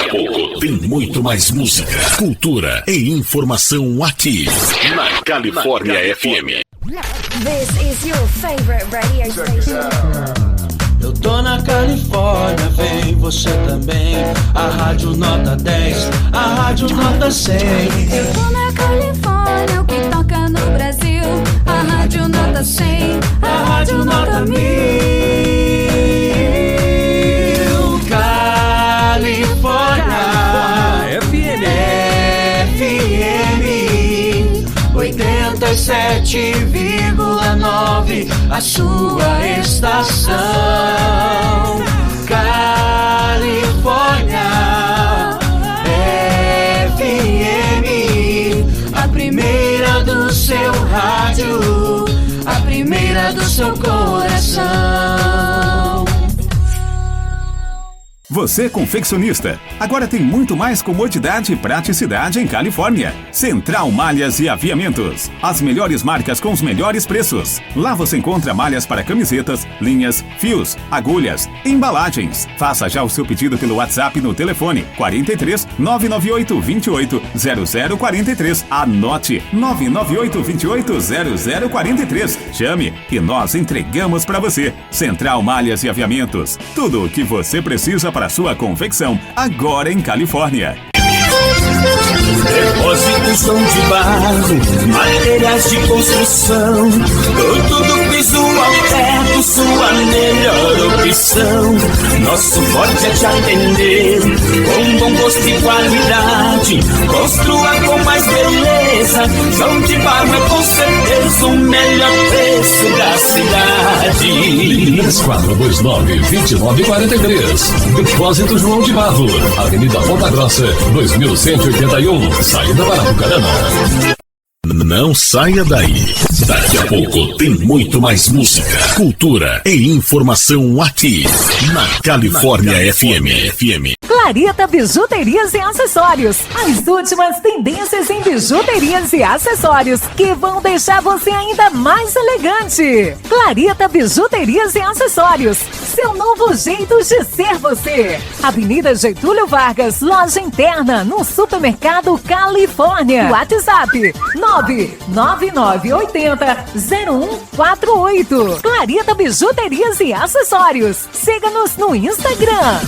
Daqui a pouco tem muito mais música, cultura e informação aqui na Califórnia FM. This is your favorite radio station. Eu tô na Califórnia, vem você também. A Rádio Nota 10, a Rádio Nota 100. Eu tô na Califórnia, o que toca no Brasil. A Rádio Nota 100, a Rádio Nota 1000. Califórnia FM, FM 87,9, a sua estação. Califórnia FM, a primeira do seu rádio, a primeira do seu coração. Você confeccionista, agora tem muito mais comodidade e praticidade em Califórnia. Central Malhas e Aviamentos, as melhores marcas com os melhores preços. Lá você encontra malhas para camisetas, linhas, fios, agulhas, embalagens. Faça já o seu pedido pelo WhatsApp no telefone 43 998 28 0043. Anote 998 28 0043. Chame e nós entregamos para você. Central Malhas e Aviamentos, tudo o que você precisa para sua confecção, agora em Califórnia. Depósitos são de barro, materiais de construção, tudo piso ao teto, sua melhor opção. Nosso forte é te atender com bom gosto e qualidade. Construa com mais beleza, João de Barro é com certeza o melhor preço da cidade. 3429-2943. Depósito João de Barro, Avenida Ponta Grossa, 2181, saída para Bucarana. Não saia daí. Daqui a pouco tem muito mais música, cultura e informação aqui na Califórnia FM. Clarita Bijuterias e Acessórios. As últimas tendências em bijuterias e acessórios que vão deixar você ainda mais elegante. Clarita Bijuterias e Acessórios. Seu novo jeito de ser você. Avenida Getúlio Vargas, loja interna, no Supermercado Califórnia. WhatsApp 99980-0148. Clarita Bijuterias e Acessórios. Siga-nos no Instagram.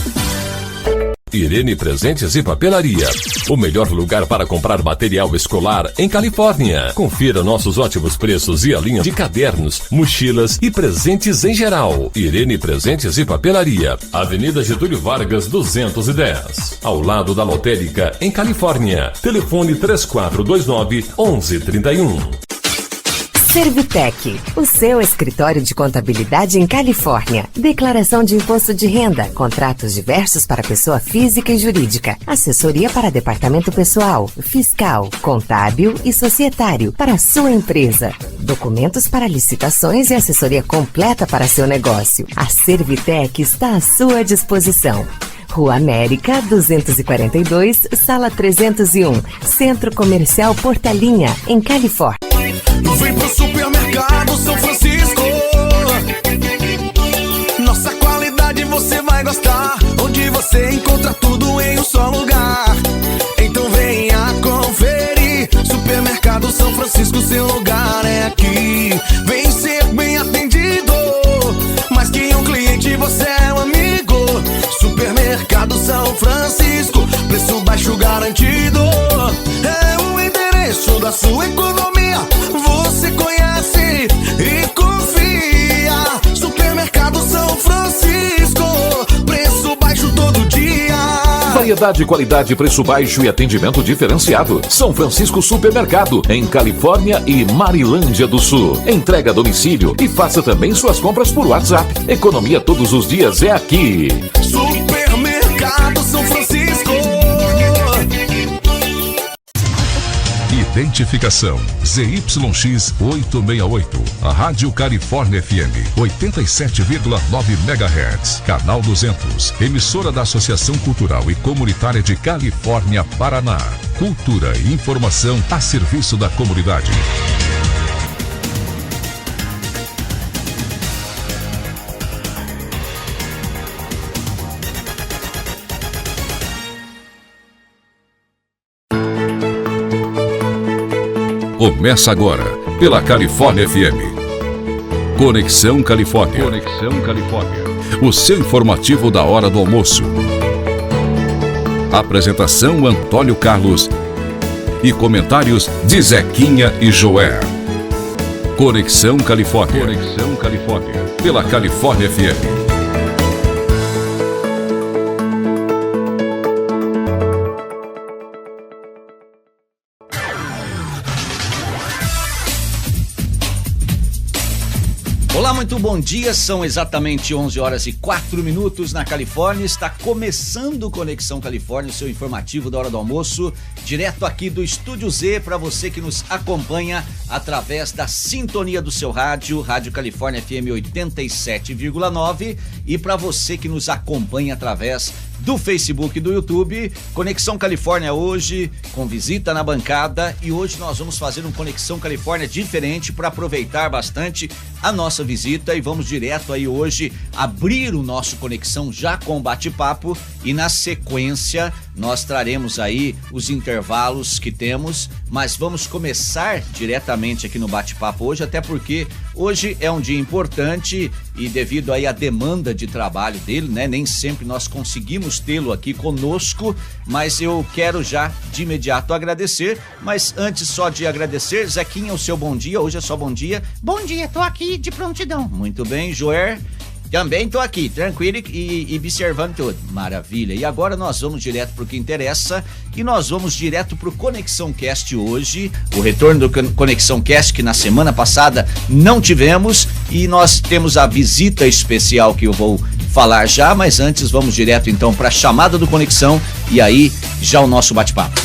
Irene Presentes e Papelaria, o melhor lugar para comprar material escolar em Califórnia. Confira nossos ótimos preços e a linha de cadernos, mochilas e presentes em geral. Irene Presentes e Papelaria, Avenida Getúlio Vargas 210, ao lado da Lotérica em Califórnia. Telefone 3429-1131. Servitec, o seu escritório de contabilidade em Califórnia. Declaração de imposto de renda, contratos diversos para pessoa física e jurídica, assessoria para departamento pessoal, fiscal, contábil e societário para sua empresa, documentos para licitações e assessoria completa para seu negócio. A Servitec está à sua disposição. Rua América, 242, Sala 301, Centro Comercial Portelinha, em Califórnia. Vem pro Supermercado São Francisco. Nossa qualidade você vai gostar, onde você encontra tudo em um só lugar. Então venha conferir. Supermercado São Francisco, seu lugar é aqui. Vem ser bem atendido, mais que um cliente, você é um amigo. Supermercado São Francisco, preço baixo garantido. É o endereço da sua economia. Você conhece e confia. Supermercado São Francisco, preço baixo todo dia. Variedade, qualidade, preço baixo e atendimento diferenciado. São Francisco Supermercado, em Califórnia e Marilândia do Sul. Entrega a domicílio e faça também suas compras por WhatsApp. Economia todos os dias é aqui. Supermercado São Francisco. Identificação ZYX 868, a Rádio Califórnia FM 87,9 MHz, Canal 200, emissora da Associação Cultural e Comunitária de Califórnia, Paraná. Cultura e informação a serviço da comunidade. Começa agora, pela Califórnia FM. Conexão Califórnia. Conexão Califórnia. O seu informativo da hora do almoço. Apresentação Antônio Carlos e comentários de Zequinha e Joé. Conexão Califórnia. Conexão Califórnia. Pela Califórnia FM. Olá, muito bom dia, são exatamente 11 horas e 4 minutos na Califórnia, está começando Conexão Califórnia, o seu informativo da hora do almoço, direto aqui do Estúdio Z, para você que nos acompanha através da sintonia do seu rádio, Rádio Califórnia FM 87,9, e para você que nos acompanha através do Facebook e do YouTube, Conexão Califórnia hoje, com visita na bancada, e hoje nós vamos fazer um Conexão Califórnia diferente para aproveitar bastante a nossa visita, e vamos direto aí hoje abrir o nosso Conexão já com bate-papo, e na sequência nós traremos aí os intervalos que temos, mas vamos começar diretamente aqui no bate-papo hoje, até porque hoje é um dia importante e devido aí à demanda de trabalho dele, né, nem sempre nós conseguimos tê-lo aqui conosco, mas eu quero já de imediato agradecer, mas antes só de agradecer, Zequinha, o seu bom dia, hoje é só bom dia. Bom dia, tô aqui de prontidão. Muito bem, Joé, também tô aqui, tranquilo e observando tudo. Maravilha. E agora nós vamos direto pro que interessa e nós vamos direto pro Conexão Cast hoje, o retorno do Conexão Cast que na semana passada não tivemos, e nós temos a visita especial que eu vou falar já, mas antes vamos direto então para a chamada do Conexão e aí já o nosso bate-papo.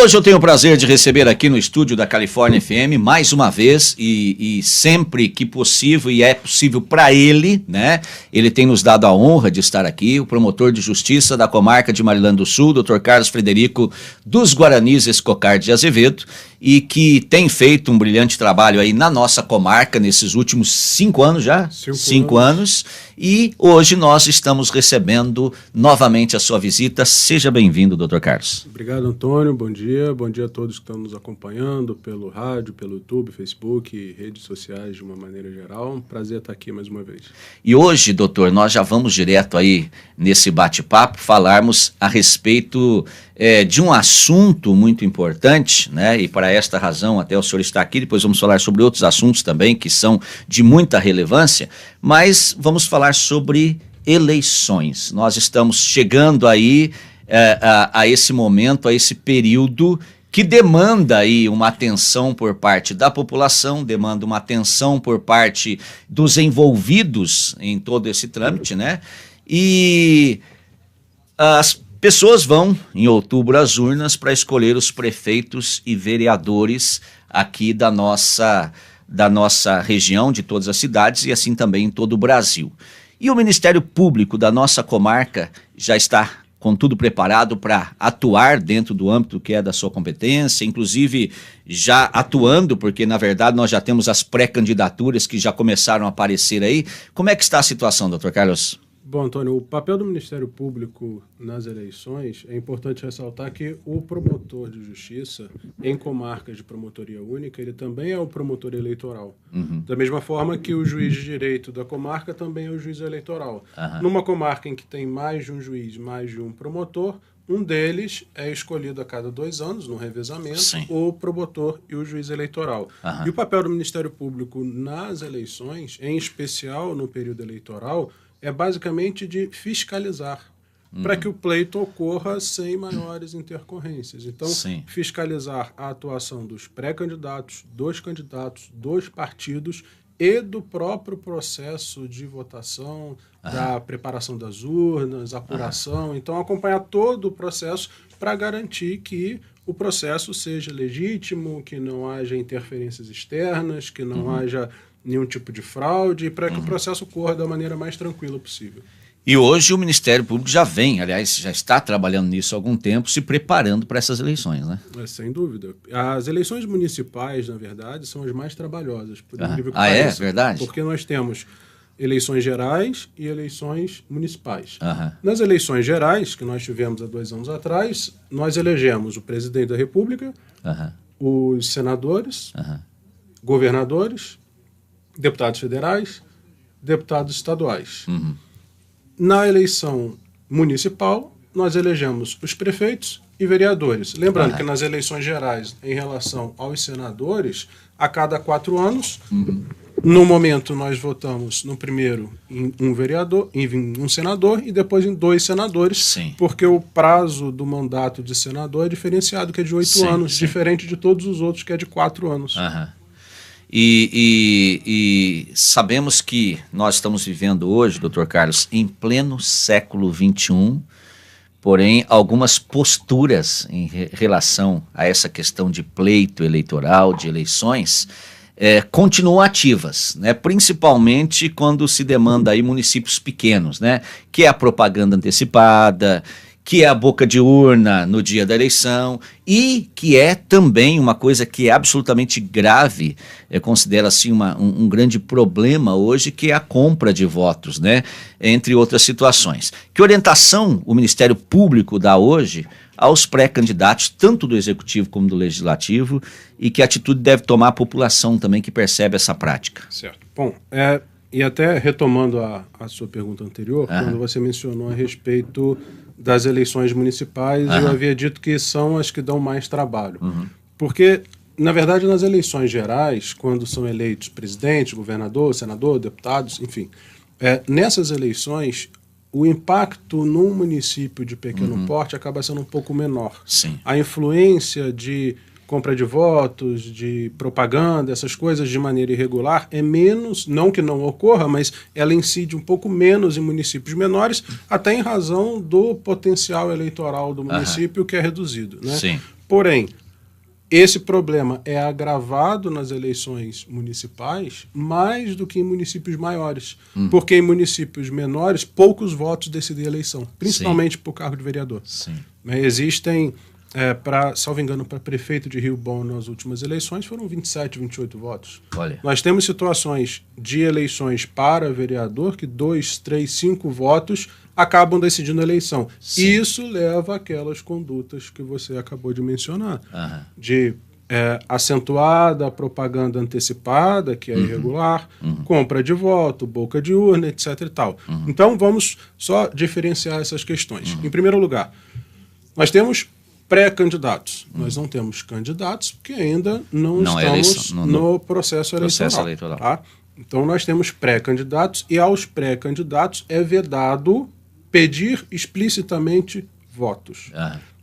Hoje eu tenho o prazer de receber aqui no estúdio da Califórnia FM mais uma vez e sempre que possível, e é possível para ele, né? Ele tem nos dado a honra de estar aqui, o promotor de justiça da comarca de Maryland do Sul, Dr. Carlos Frederico dos Guaranis Escocar de Azevedo, e que tem feito um brilhante trabalho aí na nossa comarca nesses últimos 5 anos já, 5 anos, e hoje nós estamos recebendo novamente a sua visita. Seja bem-vindo, Dr. Carlos. Obrigado, Antônio, bom dia a todos que estão nos acompanhando pelo rádio, pelo YouTube, Facebook e redes sociais de uma maneira geral, um prazer estar aqui mais uma vez. E hoje, doutor, nós já vamos direto aí nesse bate-papo falarmos a respeito de um assunto muito importante, né? E para esta razão até o senhor está aqui, depois vamos falar sobre outros assuntos também que são de muita relevância, mas vamos falar sobre eleições. Nós estamos chegando aí a esse momento, a esse período que demanda aí uma atenção por parte da população, demanda uma atenção por parte dos envolvidos em todo esse trâmite, né? E as pessoas vão, em outubro, às urnas para escolher os prefeitos e vereadores aqui da nossa região, de todas as cidades e assim também em todo o Brasil. E o Ministério Público da nossa comarca já está com tudo preparado para atuar dentro do âmbito que é da sua competência, inclusive já atuando, porque na verdade nós já temos as pré-candidaturas que já começaram a aparecer aí. Como é que está a situação, doutor Carlos? Bom, Antônio, o papel do Ministério Público nas eleições, é importante ressaltar que o promotor de justiça em comarcas de promotoria única, ele também é o promotor eleitoral. Uhum. Da mesma forma que o juiz de direito da comarca também é o juiz eleitoral. Uhum. Numa comarca em que tem mais de um juiz, mais de um promotor, um deles é escolhido a cada 2 anos, no revezamento, sim, o promotor e o juiz eleitoral. Uhum. E o papel do Ministério Público nas eleições, em especial no período eleitoral, é basicamente de fiscalizar, para que o pleito ocorra sem maiores intercorrências. Então, sim, fiscalizar a atuação dos pré-candidatos, dos candidatos, dos partidos e do próprio processo de votação, da preparação das urnas, apuração. Então, acompanhar todo o processo para garantir que o processo seja legítimo, que não haja interferências externas, que não haja nenhum tipo de fraude, para que o processo corra da maneira mais tranquila possível. E hoje o Ministério Público já está trabalhando nisso há algum tempo, se preparando para essas eleições, né? Sem dúvida. As eleições municipais, na verdade, são as mais trabalhosas. Por incrível que é? pareça. Verdade? Porque nós temos eleições gerais e eleições municipais. Uhum. Nas eleições gerais, que nós tivemos há 2 anos atrás, nós elegemos o presidente da República, os senadores, governadores, deputados federais, deputados estaduais. Na eleição municipal, nós elegemos os prefeitos e vereadores. Lembrando que nas eleições gerais, em relação aos senadores, a cada 4 anos, no momento nós votamos no primeiro em um vereador, em um senador e depois em 2 senadores, Sim. porque o prazo do mandato de senador é diferenciado, que é de 8 anos, diferente de todos os outros, que é de 4 anos. E sabemos que nós estamos vivendo hoje, doutor Carlos, em pleno século XXI, porém algumas posturas em relação a essa questão de pleito eleitoral, de eleições, continuam ativas, né? Principalmente quando se demanda aí municípios pequenos, né? Que é a propaganda antecipada, que é a boca de urna no dia da eleição e que é também uma coisa que é absolutamente grave, eu considero assim um grande problema hoje, que é a compra de votos, né? Entre outras situações. Que orientação o Ministério Público dá hoje aos pré-candidatos, tanto do Executivo como do Legislativo, e que atitude deve tomar a população também que percebe essa prática? Certo. Bom, e até retomando a sua pergunta anterior, quando você mencionou a respeito das eleições municipais, eu havia dito que são as que dão mais trabalho. Porque, na verdade, nas eleições gerais, quando são eleitos presidente, governador, senador, deputados, enfim, nessas eleições, o impacto num município de pequeno porte acaba sendo um pouco menor. Sim. A influência de compra de votos, de propaganda, essas coisas de maneira irregular é menos, não que não ocorra, mas ela incide um pouco menos em municípios menores, até em razão do potencial eleitoral do município, que é reduzido, né? Sim. Porém, esse problema é agravado nas eleições municipais mais do que em municípios maiores, porque em municípios menores poucos votos decidem a eleição, principalmente por cargo de vereador. Sim. Existem, salvo engano, para prefeito de Rio Bom nas últimas eleições foram 27, 28 votos. Olha. Nós temos situações de eleições para vereador que 2, 3, 5 votos acabam decidindo a eleição. Sim. E isso leva àquelas condutas que você acabou de mencionar, de acentuada propaganda antecipada, que é irregular, compra de voto, boca de urna, etc. e tal. Então, vamos só diferenciar essas questões. Em primeiro lugar, nós temos pré-candidatos. Nós não temos candidatos porque ainda não estamos no processo eleitoral. Tá? Então, nós temos pré-candidatos e aos pré-candidatos é vedado pedir explicitamente votos.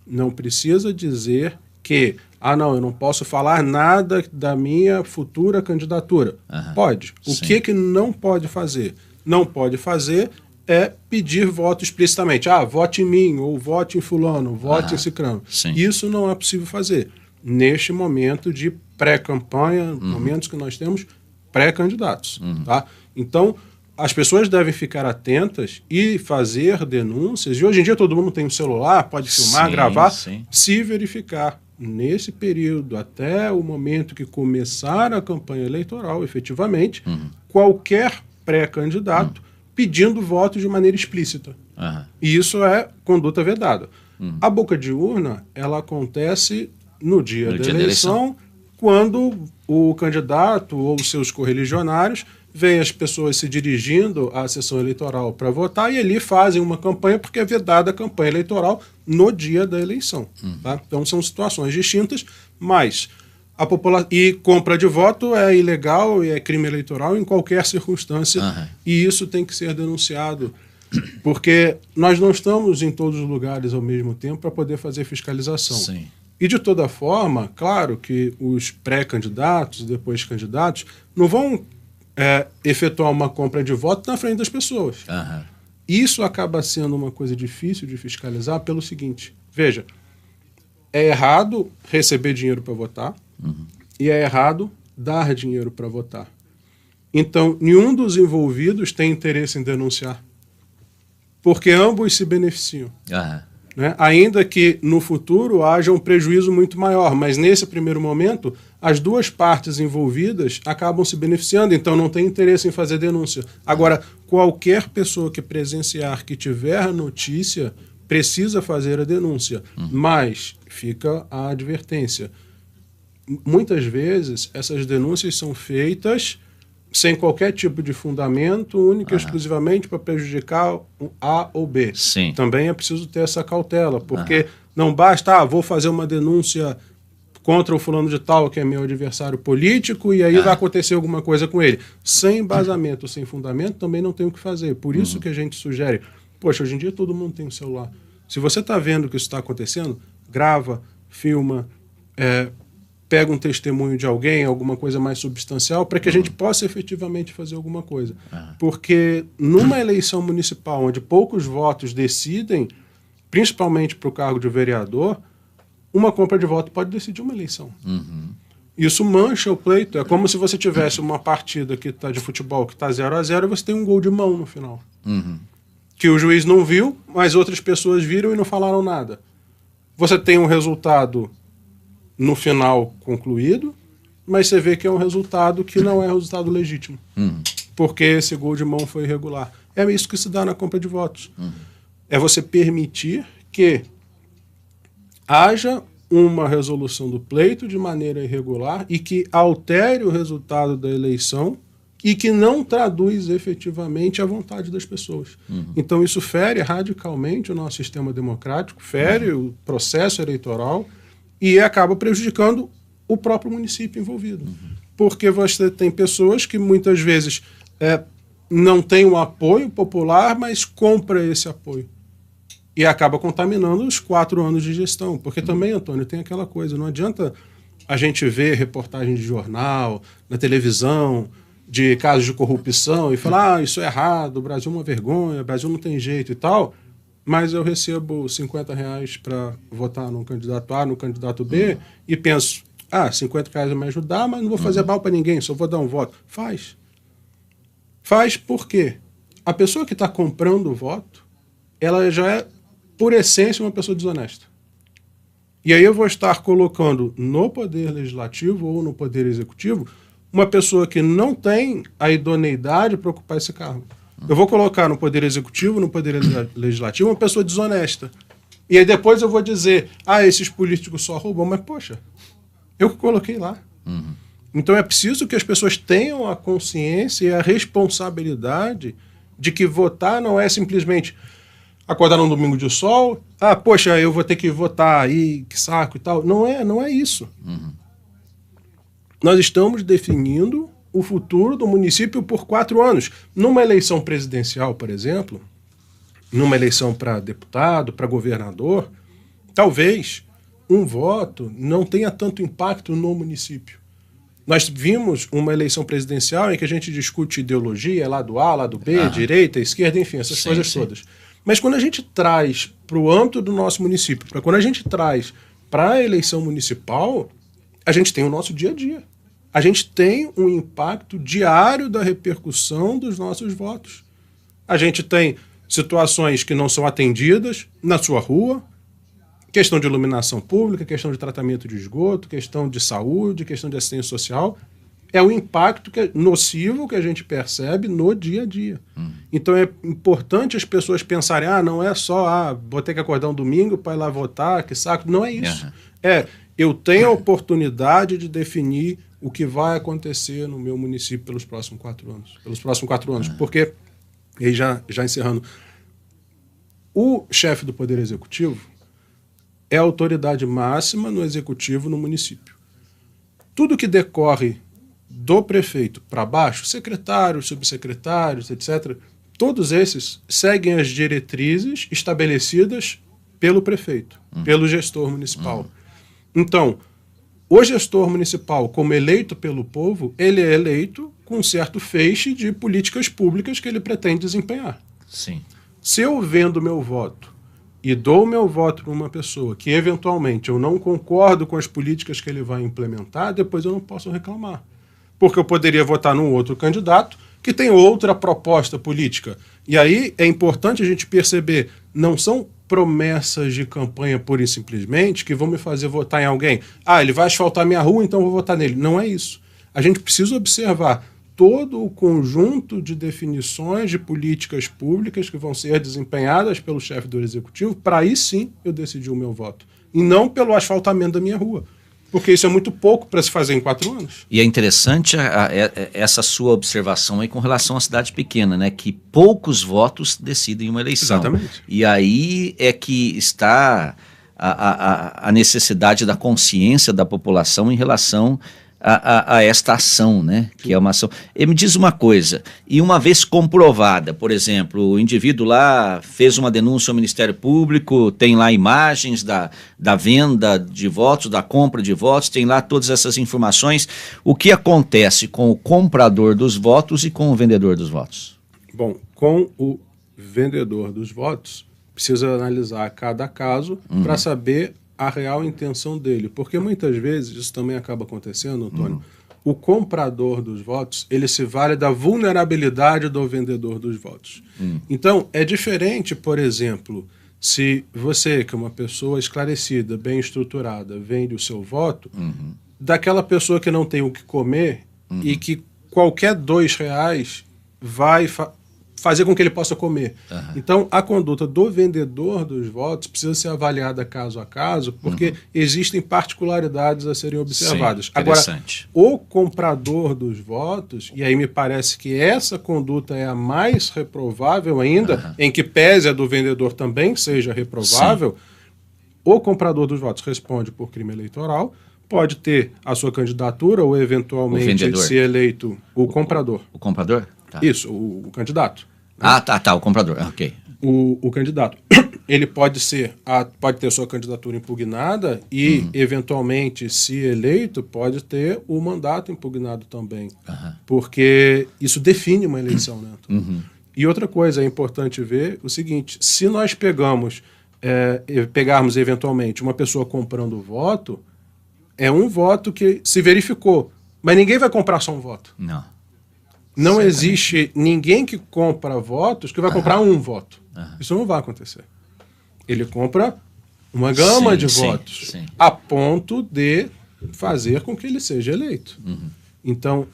Não precisa dizer que, eu não posso falar nada da minha futura candidatura. Pode. O que não pode fazer? Não pode fazer é pedir voto explicitamente. Vote em mim, ou vote em fulano, vote em cicrano. Isso não é possível fazer neste momento de pré-campanha, momentos que nós temos pré-candidatos. Tá? Então, as pessoas devem ficar atentas e fazer denúncias. E hoje em dia todo mundo tem um celular, pode filmar, gravar, se verificar nesse período, até o momento que começar a campanha eleitoral, efetivamente, qualquer pré-candidato pedindo votos de maneira explícita. E isso é conduta vedada. A boca de urna, ela acontece no dia da eleição, quando o candidato ou os seus correligionários veem as pessoas se dirigindo à sessão eleitoral para votar e ali fazem uma campanha, porque é vedada a campanha eleitoral no dia da eleição. Tá? Então são situações distintas, mas a população e compra de voto é ilegal e é crime eleitoral em qualquer circunstância, e isso tem que ser denunciado, porque nós não estamos em todos os lugares ao mesmo tempo para poder fazer fiscalização. E de toda forma, claro que os pré-candidatos e depois candidatos não vão efetuar uma compra de voto na frente das pessoas. Isso acaba sendo uma coisa difícil de fiscalizar pelo seguinte: veja, é errado receber dinheiro para votar e é errado dar dinheiro para votar. Então, nenhum dos envolvidos tem interesse em denunciar. porque ambos se beneficiam. Aham. Né? Ainda que no futuro haja um prejuízo muito maior, mas nesse primeiro momento as duas partes envolvidas acabam se beneficiando, então não tem interesse em fazer denúncia. Agora, qualquer pessoa que presenciar, que tiver a notícia, precisa fazer a denúncia, mas fica a advertência. Muitas vezes essas denúncias são feitas sem qualquer tipo de fundamento, única e exclusivamente para prejudicar o A ou B. Sim. Também é preciso ter essa cautela, porque não basta, vou fazer uma denúncia contra o fulano de tal, que é meu adversário político, e aí vai acontecer alguma coisa com ele. Sem embasamento, sem fundamento, também não tem o que fazer. Por isso que a gente sugere, poxa, hoje em dia todo mundo tem um celular. Se você está vendo que isso está acontecendo, grava, filma, pega um testemunho de alguém, alguma coisa mais substancial, para que a gente possa efetivamente fazer alguma coisa. Porque numa eleição municipal, onde poucos votos decidem, principalmente para o cargo de vereador, uma compra de voto pode decidir uma eleição. Isso mancha o pleito. É como se você tivesse uma partida que tá de futebol que está 0-0 e você tem um gol de mão no final. Que o juiz não viu, mas outras pessoas viram e não falaram nada. Você tem um resultado no final concluído, mas você vê que é um resultado que não é resultado legítimo. Porque esse gol de mão foi irregular. É isso que se dá na compra de votos. É você permitir que haja uma resolução do pleito de maneira irregular e que altere o resultado da eleição e que não traduz efetivamente a vontade das pessoas. Então isso fere radicalmente o nosso sistema democrático, fere o processo eleitoral e acaba prejudicando o próprio município envolvido. Porque você tem pessoas que muitas vezes não têm um apoio popular, mas compra esse apoio. E acaba contaminando os 4 anos de gestão. Porque também, Antônio, tem aquela coisa, não adianta a gente ver reportagem de jornal, na televisão, de casos de corrupção e falar, isso é errado, o Brasil é uma vergonha, o Brasil não tem jeito e tal, mas eu recebo R$50 para votar no candidato A, no candidato B, e penso, R$50 vai me ajudar, mas não vou fazer mal para ninguém, só vou dar um voto. Faz. Faz por quê? A pessoa que está comprando o voto, ela já é, por essência, uma pessoa desonesta. E aí eu vou estar colocando no poder legislativo ou no poder executivo uma pessoa que não tem a idoneidade para ocupar esse cargo. Eu vou colocar no poder executivo, no poder legislativo, uma pessoa desonesta. E aí depois eu vou dizer, esses políticos só roubam, mas poxa, eu que coloquei lá. Então é preciso que as pessoas tenham a consciência e a responsabilidade de que votar não é simplesmente acordar num domingo de sol, poxa, eu vou ter que votar aí, que saco e tal. Não é isso. Nós estamos definindo o futuro do município por 4 anos. Numa eleição presidencial, por exemplo, numa eleição para deputado, para governador, talvez um voto não tenha tanto impacto no município. Nós vimos uma eleição presidencial em que a gente discute ideologia, lado A, lado B, direita, esquerda, enfim, essas coisas todas. Mas quando a gente traz para o âmbito do nosso município, quando a gente traz para a eleição municipal, a gente tem o nosso dia a dia. A gente tem um impacto diário da repercussão dos nossos votos. A gente tem situações que não são atendidas na sua rua, questão de iluminação pública, questão de tratamento de esgoto, questão de saúde, questão de assistência social. É o impacto nocivo que a gente percebe no dia a dia. Então é importante as pessoas pensarem, não é só, vou ter que acordar um domingo para ir lá votar, que saco. Não é isso. Eu tenho a oportunidade de definir o que vai acontecer no meu município pelos próximos 4 anos. Pelos próximos 4 anos. Porque, e já encerrando, o chefe do Poder Executivo é a autoridade máxima no Executivo no município. Tudo que decorre do prefeito para baixo, secretários, subsecretários, etc., todos esses seguem as diretrizes estabelecidas pelo prefeito, pelo gestor municipal. Então, o gestor municipal, como eleito pelo povo, ele é eleito com um certo feixe de políticas públicas que ele pretende desempenhar. Sim. Se eu vendo meu voto e dou meu voto para uma pessoa que, eventualmente, eu não concordo com as políticas que ele vai implementar, depois eu não posso reclamar. Porque eu poderia votar num outro candidato que tem outra proposta política. E aí é importante a gente perceber, não são promessas de campanha pura e simplesmente que vão me fazer votar em alguém. Ele vai asfaltar minha rua, então eu vou votar nele. Não é isso. A gente precisa observar todo o conjunto de definições de políticas públicas que vão ser desempenhadas pelo chefe do executivo, para aí sim eu decidir o meu voto. E não pelo asfaltamento da minha rua. Porque isso é muito pouco para se fazer em 4 anos. E é interessante essa sua observação aí com relação à cidade pequena, né? Que poucos votos decidem uma eleição. Exatamente. E aí é que está a necessidade da consciência da população em relação a esta ação, né? Que é uma ação. E me diz uma coisa, e uma vez comprovada, por exemplo, o indivíduo lá fez uma denúncia ao Ministério Público, tem lá imagens da venda de votos, da compra de votos, tem lá todas essas informações. O que acontece com o comprador dos votos e com o vendedor dos votos? Bom, com o vendedor dos votos, precisa analisar cada caso para saber a real intenção dele, porque muitas vezes isso também acaba acontecendo, Antônio. O comprador dos votos, ele se vale da vulnerabilidade do vendedor dos votos. Então, é diferente, por exemplo, se você, que é uma pessoa esclarecida, bem estruturada, vende o seu voto, daquela pessoa que não tem o que comer e que qualquer R$2 vai fazer com que ele possa comer. Então, a conduta do vendedor dos votos precisa ser avaliada caso a caso, porque existem particularidades a serem observadas. Sim, agora, o comprador dos votos, e aí me parece que essa conduta é a mais reprovável ainda, em que pese a do vendedor também seja reprovável, o comprador dos votos responde por crime eleitoral, pode ter a sua candidatura ou eventualmente ser eleito o comprador. O comprador? Tá. Isso, o candidato. O comprador, ok. O candidato, ele pode ter sua candidatura impugnada e, eventualmente, se eleito, pode ter o mandato impugnado também. Porque isso define uma eleição, né? E outra coisa, é importante ver o seguinte, se nós pegarmos eventualmente uma pessoa comprando voto, é um voto que se verificou, mas ninguém vai comprar só um voto. Não existe ninguém que compra votos que vai comprar um voto. Isso não vai acontecer. Ele compra uma gama de votos a ponto de fazer com que ele seja eleito. Então,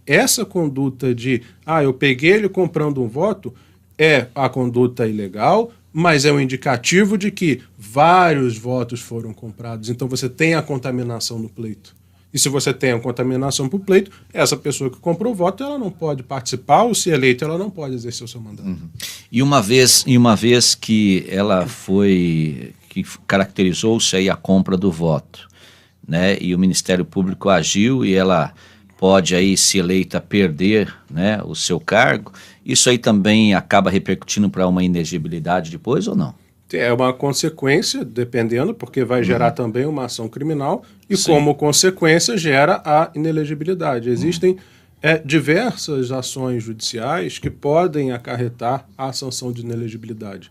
essa conduta de eu peguei ele comprando um voto é a conduta ilegal, mas é um indicativo de que vários votos foram comprados. Então, você tem a contaminação no pleito. E se você tem a contaminação para o pleito, essa pessoa que comprou o voto, ela não pode participar, ou se eleita, ela não pode exercer o seu mandato. E uma vez que ela que caracterizou-se aí a compra do voto, né, e o Ministério Público agiu e ela pode aí, se eleita, perder, né, o seu cargo, isso aí também acaba repercutindo para uma inegibilidade depois ou não? É uma consequência, dependendo, porque vai gerar também uma ação criminal e, como consequência, gera a inelegibilidade. Existem diversas ações judiciais que podem acarretar a sanção de inelegibilidade.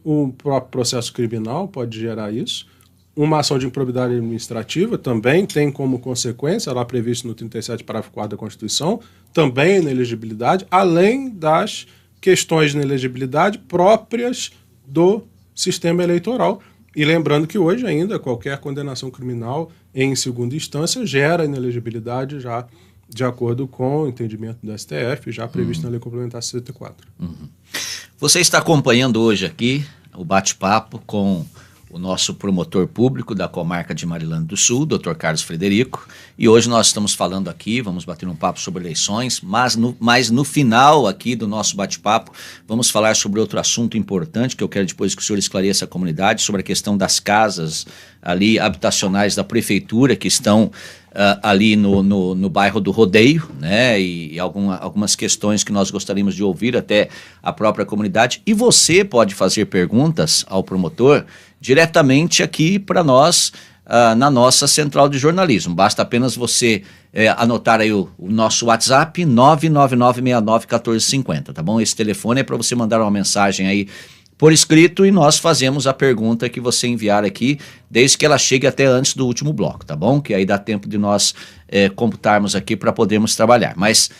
O próprio processo criminal pode gerar isso. Uma ação de improbidade administrativa também tem como consequência, lá previsto no 37, parágrafo 4 da Constituição, também a inelegibilidade, além das questões de inelegibilidade próprias do sistema eleitoral. E lembrando que hoje ainda qualquer condenação criminal em segunda instância gera inelegibilidade já de acordo com o entendimento do STF, já previsto na Lei Complementar 64. Você está acompanhando hoje aqui o bate-papo com o nosso promotor público da comarca de Marilândia do Sul, Dr. Carlos Frederico, e hoje nós estamos falando aqui, vamos bater um papo sobre eleições, mas no final aqui do nosso bate-papo, vamos falar sobre outro assunto importante, que eu quero depois que o senhor esclareça a comunidade, sobre a questão das casas ali habitacionais da prefeitura, que estão ali no bairro do Rodeio, né, e algumas questões que nós gostaríamos de ouvir até a própria comunidade, e você pode fazer perguntas ao promotor diretamente aqui para nós, na nossa central de jornalismo. Basta apenas você anotar aí o nosso WhatsApp, 999691450, tá bom? Esse telefone é para você mandar uma mensagem aí por escrito e nós fazemos a pergunta que você enviar aqui, desde que ela chegue até antes do último bloco, tá bom? Que aí dá tempo de nós computarmos aqui para podermos trabalhar. Mas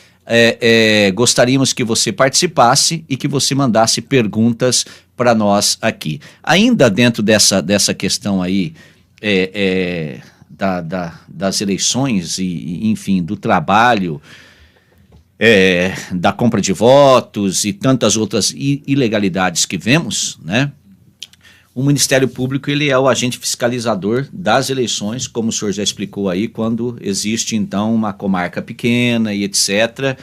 gostaríamos que você participasse e que você mandasse perguntas para nós aqui. Ainda dentro dessa questão aí das eleições e, enfim, do trabalho, da compra de votos e tantas outras ilegalidades que vemos, né? O Ministério Público, ele é o agente fiscalizador das eleições, como o senhor já explicou aí, quando existe, então, uma comarca pequena e etc.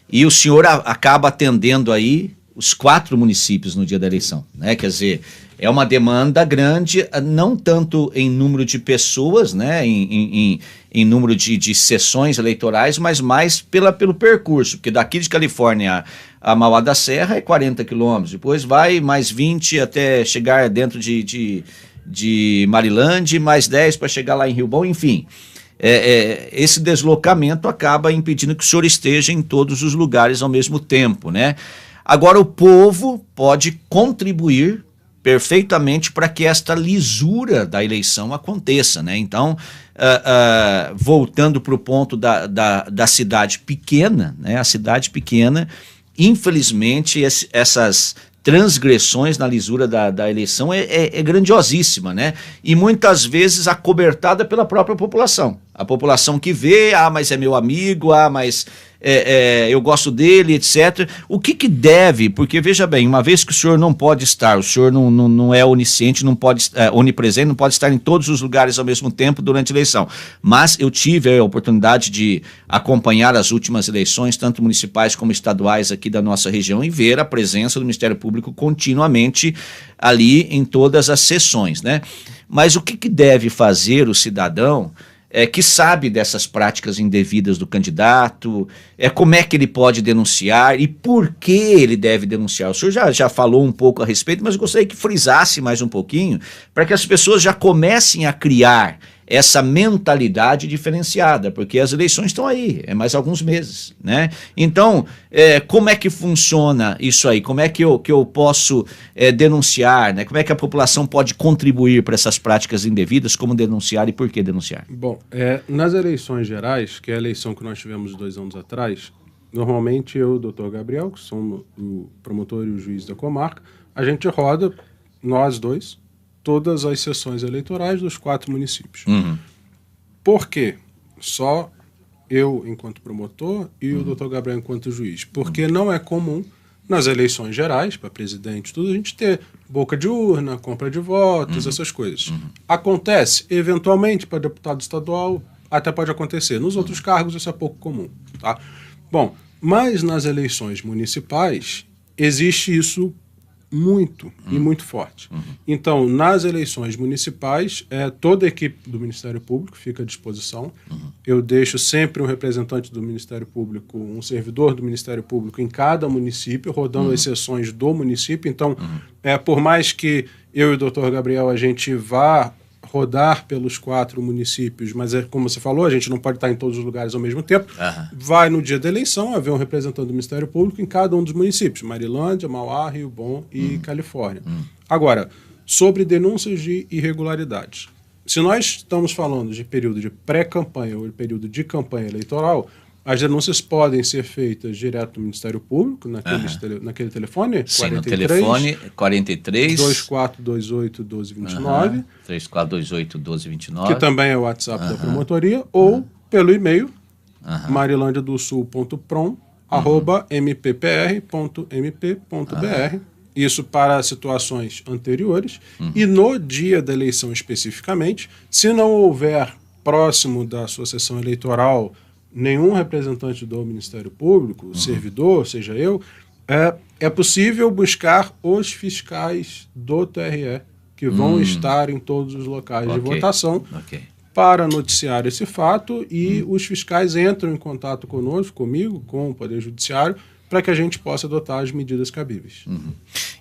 E o senhor acaba atendendo aí os 4 municípios no dia da eleição, né? Quer dizer, é uma demanda grande, não tanto em número de pessoas, né? Em número de sessões eleitorais, mas mais pelo percurso, porque daqui de Califórnia a Mauá da Serra é 40 quilômetros, depois vai mais 20 até chegar dentro de Maryland, mais 10 para chegar lá em Rio Bom, enfim. Esse deslocamento acaba impedindo que o senhor esteja em todos os lugares ao mesmo tempo, né? Agora, o povo pode contribuir perfeitamente para que esta lisura da eleição aconteça, né? Então, voltando para o ponto da cidade pequena, né? A cidade pequena, infelizmente, essas transgressões na lisura da eleição é grandiosíssima, né? E muitas vezes acobertada pela própria população. A população que vê, mas é meu amigo, mas eu gosto dele, etc. O que deve, porque veja bem, uma vez que o senhor não pode estar, o senhor não é onisciente, não pode, onipresente, não pode estar em todos os lugares ao mesmo tempo durante a eleição, mas eu tive a oportunidade de acompanhar as últimas eleições, tanto municipais como estaduais aqui da nossa região, e ver a presença do Ministério Público continuamente ali em todas as sessões, né? Mas o que deve fazer o cidadão que sabe dessas práticas indevidas do candidato, como é que ele pode denunciar e por que ele deve denunciar? O senhor já falou um pouco a respeito, mas eu gostaria que frisasse mais um pouquinho para que as pessoas já comecem a criar essa mentalidade diferenciada, porque as eleições estão aí, mais alguns meses, né? Então, como é que funciona isso aí? Como é que eu posso denunciar, né? Como é que a população pode contribuir para essas práticas indevidas? Como denunciar e por que denunciar? Bom, nas eleições gerais, que é a eleição que nós tivemos 2 anos atrás, normalmente eu e o doutor Gabriel, que somos o promotor e o juiz da comarca, a gente roda, nós dois, todas as sessões eleitorais dos 4 municípios. Uhum. Por quê? Só eu enquanto promotor e o doutor Gabriel enquanto juiz. Porque não é comum, nas eleições gerais, para presidente, tudo, a gente ter boca de urna, compra de votos, essas coisas. Acontece, eventualmente, para deputado estadual, até pode acontecer. Nos outros cargos, isso é pouco comum. Tá? Bom, mas nas eleições municipais, existe isso muito e muito forte. Então, nas eleições municipais, toda a equipe do Ministério Público fica à disposição. Eu deixo sempre um representante do Ministério Público, um servidor do Ministério Público em cada município, rodando as sessões do município. Então, por mais que eu e o doutor Gabriel, a gente vá rodar pelos 4 municípios, mas como você falou, a gente não pode estar em todos os lugares ao mesmo tempo. Vai no dia da eleição haver um representante do Ministério Público em cada um dos municípios, Marilândia, Mauá, Rio Bom e Califórnia. Agora, sobre denúncias de irregularidades. Se nós estamos falando de período de pré-campanha ou de período de campanha eleitoral, as denúncias podem ser feitas direto no Ministério Público, naquele telefone? Sim, 43, no telefone 43 2428-1229. 3428-1229. Que também é o WhatsApp da promotoria, ou pelo e-mail marilandiadosul.prom@mppr.mp.br. Isso para situações anteriores. E no dia da eleição especificamente, se não houver próximo da sua sessão eleitoral nenhum representante do Ministério Público, servidor, seja eu, é possível buscar os fiscais do TRE, que vão estar em todos os locais de votação, para noticiar esse fato, e os fiscais entram em contato conosco, comigo, com o Poder Judiciário, para que a gente possa adotar as medidas cabíveis.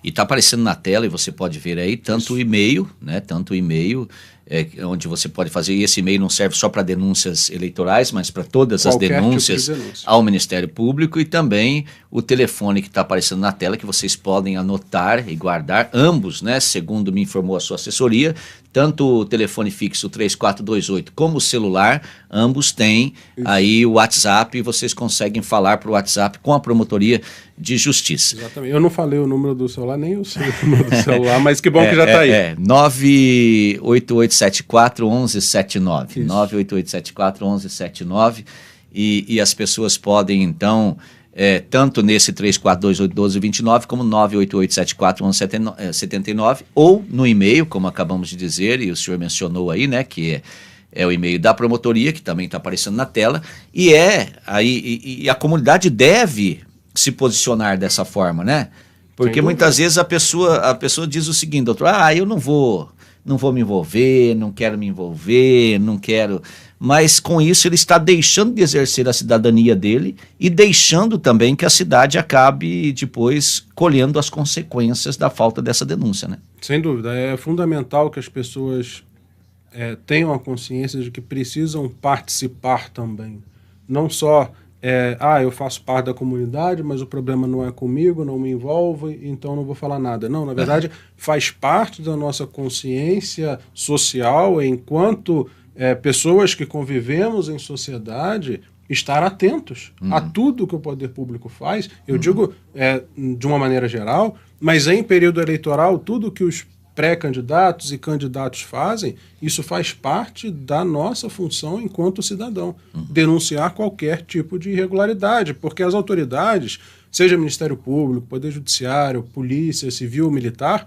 E está aparecendo na tela, e você pode ver aí, tanto o e-mail, né, onde você pode fazer, e esse e-mail não serve só para denúncias eleitorais, mas para todas as denúncias ao Ministério Público, e também o telefone que está aparecendo na tela, que vocês podem anotar e guardar, ambos, né, segundo me informou a sua assessoria, tanto o telefone fixo 3428 como o celular, ambos têm aí o WhatsApp, e vocês conseguem falar para o WhatsApp com a Promotoria de Justiça. Exatamente. Eu não falei o número do celular, nem o seu número do celular, mas que bom que já está aí. 988741179. 988741179. E as pessoas podem, então, tanto nesse 34281229 como 988741179, ou no e-mail, como acabamos de dizer, e o senhor mencionou aí, né, que é o e-mail da promotoria, que também está aparecendo na tela, e a comunidade deve se posicionar dessa forma, né? Porque muitas vezes a pessoa diz o seguinte, doutor, eu não vou me envolver, não quero me envolver, não quero... Mas com isso ele está deixando de exercer a cidadania dele e deixando também que a cidade acabe depois colhendo as consequências da falta dessa denúncia, né? Sem dúvida, é fundamental que as pessoas tenham a consciência de que precisam participar também. Não só, eu faço parte da comunidade, mas o problema não é comigo, não me envolve, então não vou falar nada. Não, na verdade, faz parte da nossa consciência social enquanto... pessoas que convivemos em sociedade, estar atentos a tudo que o poder público faz. Eu digo de uma maneira geral, mas em período eleitoral, tudo que os pré-candidatos e candidatos fazem, isso faz parte da nossa função enquanto cidadão. Denunciar qualquer tipo de irregularidade, porque as autoridades, seja Ministério Público, Poder Judiciário, Polícia Civil, Militar,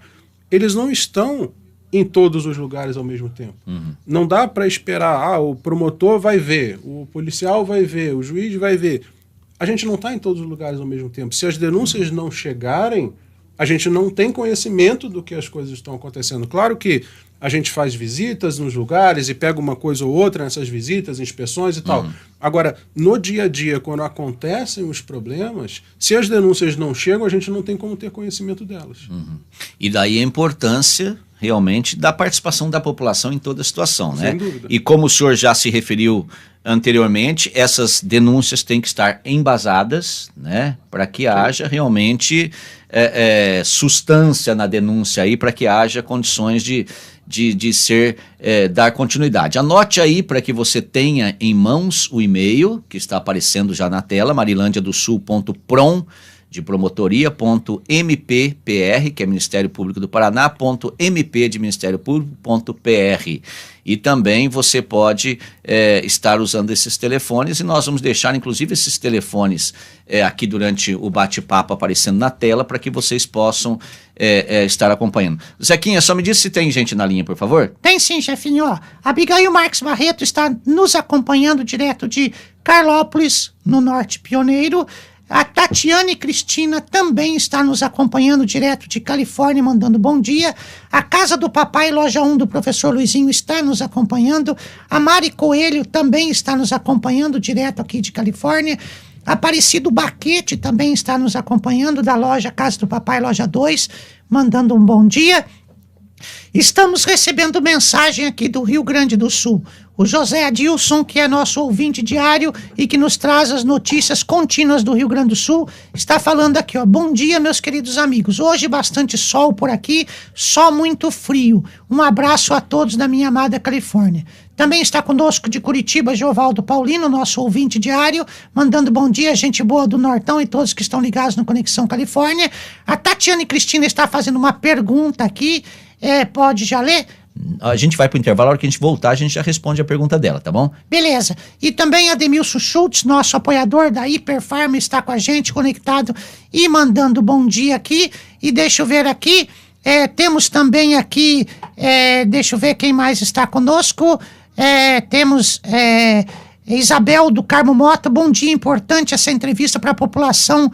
eles não estão em todos os lugares ao mesmo tempo. Não dá para esperar, o promotor vai ver, o policial vai ver, o juiz vai ver. A gente não está em todos os lugares ao mesmo tempo. Se as denúncias não chegarem, a gente não tem conhecimento do que as coisas estão acontecendo. Claro que a gente faz visitas nos lugares e pega uma coisa ou outra nessas visitas, inspeções e tal. Agora, no dia a dia, quando acontecem os problemas, se as denúncias não chegam, a gente não tem como ter conhecimento delas. E daí a importância realmente da participação da população em toda a situação, né? Sem dúvida. E como o senhor já se referiu anteriormente, essas denúncias têm que estar embasadas, né? Para que haja realmente substância na denúncia aí, para que haja condições de dar continuidade. Anote aí para que você tenha em mãos o e-mail que está aparecendo já na tela, marilandiadosul.prom de promotoria.mppr, que é Ministério Público do Paraná, .mp de Ministério Público.pr. E também você pode estar usando esses telefones, e nós vamos deixar, inclusive, esses telefones aqui durante o bate-papo aparecendo na tela, para que vocês possam estar acompanhando. Zequinha, só me diz se tem gente na linha, por favor. Tem sim, chefinho. A Abigail Marques Barreto está nos acompanhando direto de Carlópolis, no Norte Pioneiro. A Tatiane Cristina também está nos acompanhando direto de Califórnia, mandando bom dia. A Casa do Papai, loja 1 do professor Luizinho, está nos acompanhando. A Mari Coelho também está nos acompanhando direto aqui de Califórnia. Aparecido Baquete também está nos acompanhando da loja Casa do Papai, loja 2, mandando um bom dia. Estamos recebendo mensagem aqui do Rio Grande do Sul. O José Adilson, que é nosso ouvinte diário e que nos traz as notícias contínuas do Rio Grande do Sul, está falando aqui, bom dia, meus queridos amigos. Hoje bastante sol por aqui, só muito frio. Um abraço a todos da minha amada Califórnia. Também está conosco de Curitiba, Geovaldo Paulino, nosso ouvinte diário, mandando bom dia, gente boa do Nortão e todos que estão ligados no Conexão Califórnia. A Tatiane Cristina está fazendo uma pergunta aqui, pode já ler? A gente vai para o intervalo, a hora que a gente voltar, a gente já responde a pergunta dela, tá bom? Beleza. E também Ademilson Schultz, nosso apoiador da Hiperfarm, está com a gente, conectado e mandando bom dia aqui. E deixa eu ver aqui, temos também aqui, deixa eu ver quem mais está conosco. Temos Isabel do Carmo Mota, bom dia, importante essa entrevista para a população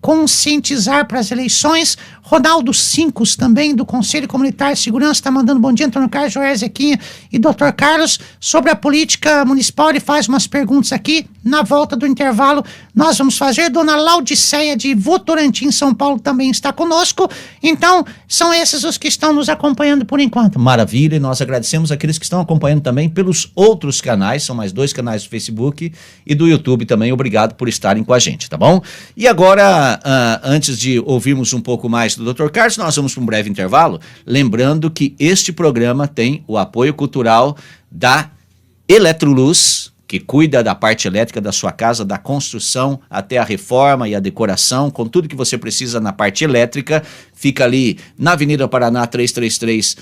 conscientizar para as eleições. Ronaldo Cincos também, do Conselho Comunitário de Segurança, está mandando bom dia. Antônio Carlos, Joé Zequinha e Dr. Carlos. Sobre a política municipal, ele faz umas perguntas aqui. Na volta do intervalo, nós vamos fazer. Dona Laudiceia de Votorantim, São Paulo, também está conosco. Então, são esses os que estão nos acompanhando por enquanto. Maravilha, e nós agradecemos aqueles que estão acompanhando também pelos outros canais, são mais 2 canais do Facebook e do YouTube também. Obrigado por estarem com a gente, tá bom? E agora, antes de ouvirmos um pouco mais do Dr. Carlos, nós vamos para um breve intervalo, lembrando que este programa tem o apoio cultural da Eletroluz, que cuida da parte elétrica da sua casa, da construção até a reforma e a decoração, com tudo que você precisa na parte elétrica. Fica ali na Avenida Paraná 333,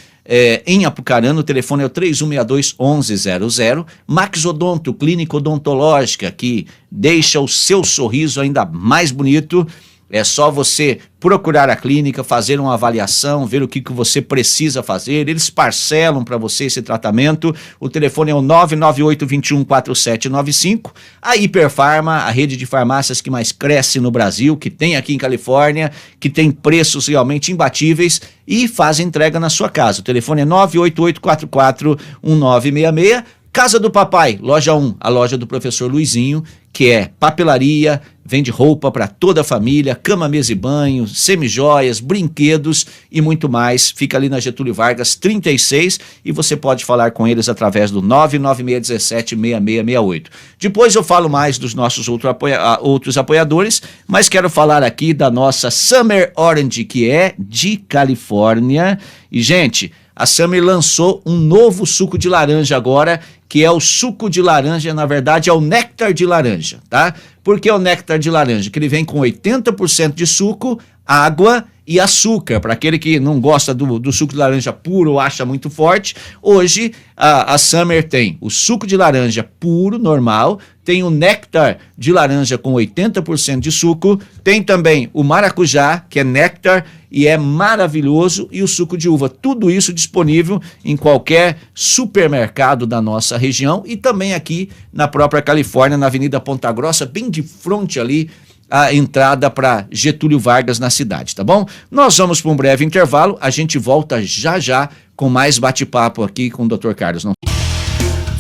em Apucarana. O telefone é o 3162-1100. Max Odonto, clínica odontológica, que deixa o seu sorriso ainda mais bonito. É só você procurar a clínica, fazer uma avaliação, ver o que você precisa fazer. Eles parcelam para você esse tratamento. O telefone é o 998-21-4795. A Hiperfarma, a rede de farmácias que mais cresce no Brasil, que tem aqui em Califórnia, que tem preços realmente imbatíveis e faz entrega na sua casa. O telefone é 988-44-1966. Casa do Papai, loja 1, a loja do professor Luizinho, que é papelaria, vende roupa para toda a família, cama, mesa e banho, semijoias, brinquedos e muito mais. Fica ali na Getúlio Vargas 36 e você pode falar com eles através do 996176668. Depois eu falo mais dos nossos outros apoiadores, mas quero falar aqui da nossa Summer Orange, que é de Califórnia. E, gente, a Summer lançou um novo suco de laranja agora, que é o suco de laranja, na verdade é o néctar de laranja, tá? Por que o néctar de laranja? Que ele vem com 80% de suco, água e açúcar. Para aquele que não gosta do suco de laranja puro ou acha muito forte, hoje a Summer tem o suco de laranja puro, normal, tem o néctar de laranja com 80% de suco, tem também o maracujá, que é néctar e é maravilhoso, e o suco de uva. Tudo isso disponível em qualquer supermercado da nossa região e também aqui na própria Califórnia, na Avenida Ponta Grossa, bem de frente ali, a entrada para Getúlio Vargas na cidade, tá bom? Nós vamos para um breve intervalo, a gente volta já já com mais bate-papo aqui com o Dr. Carlos.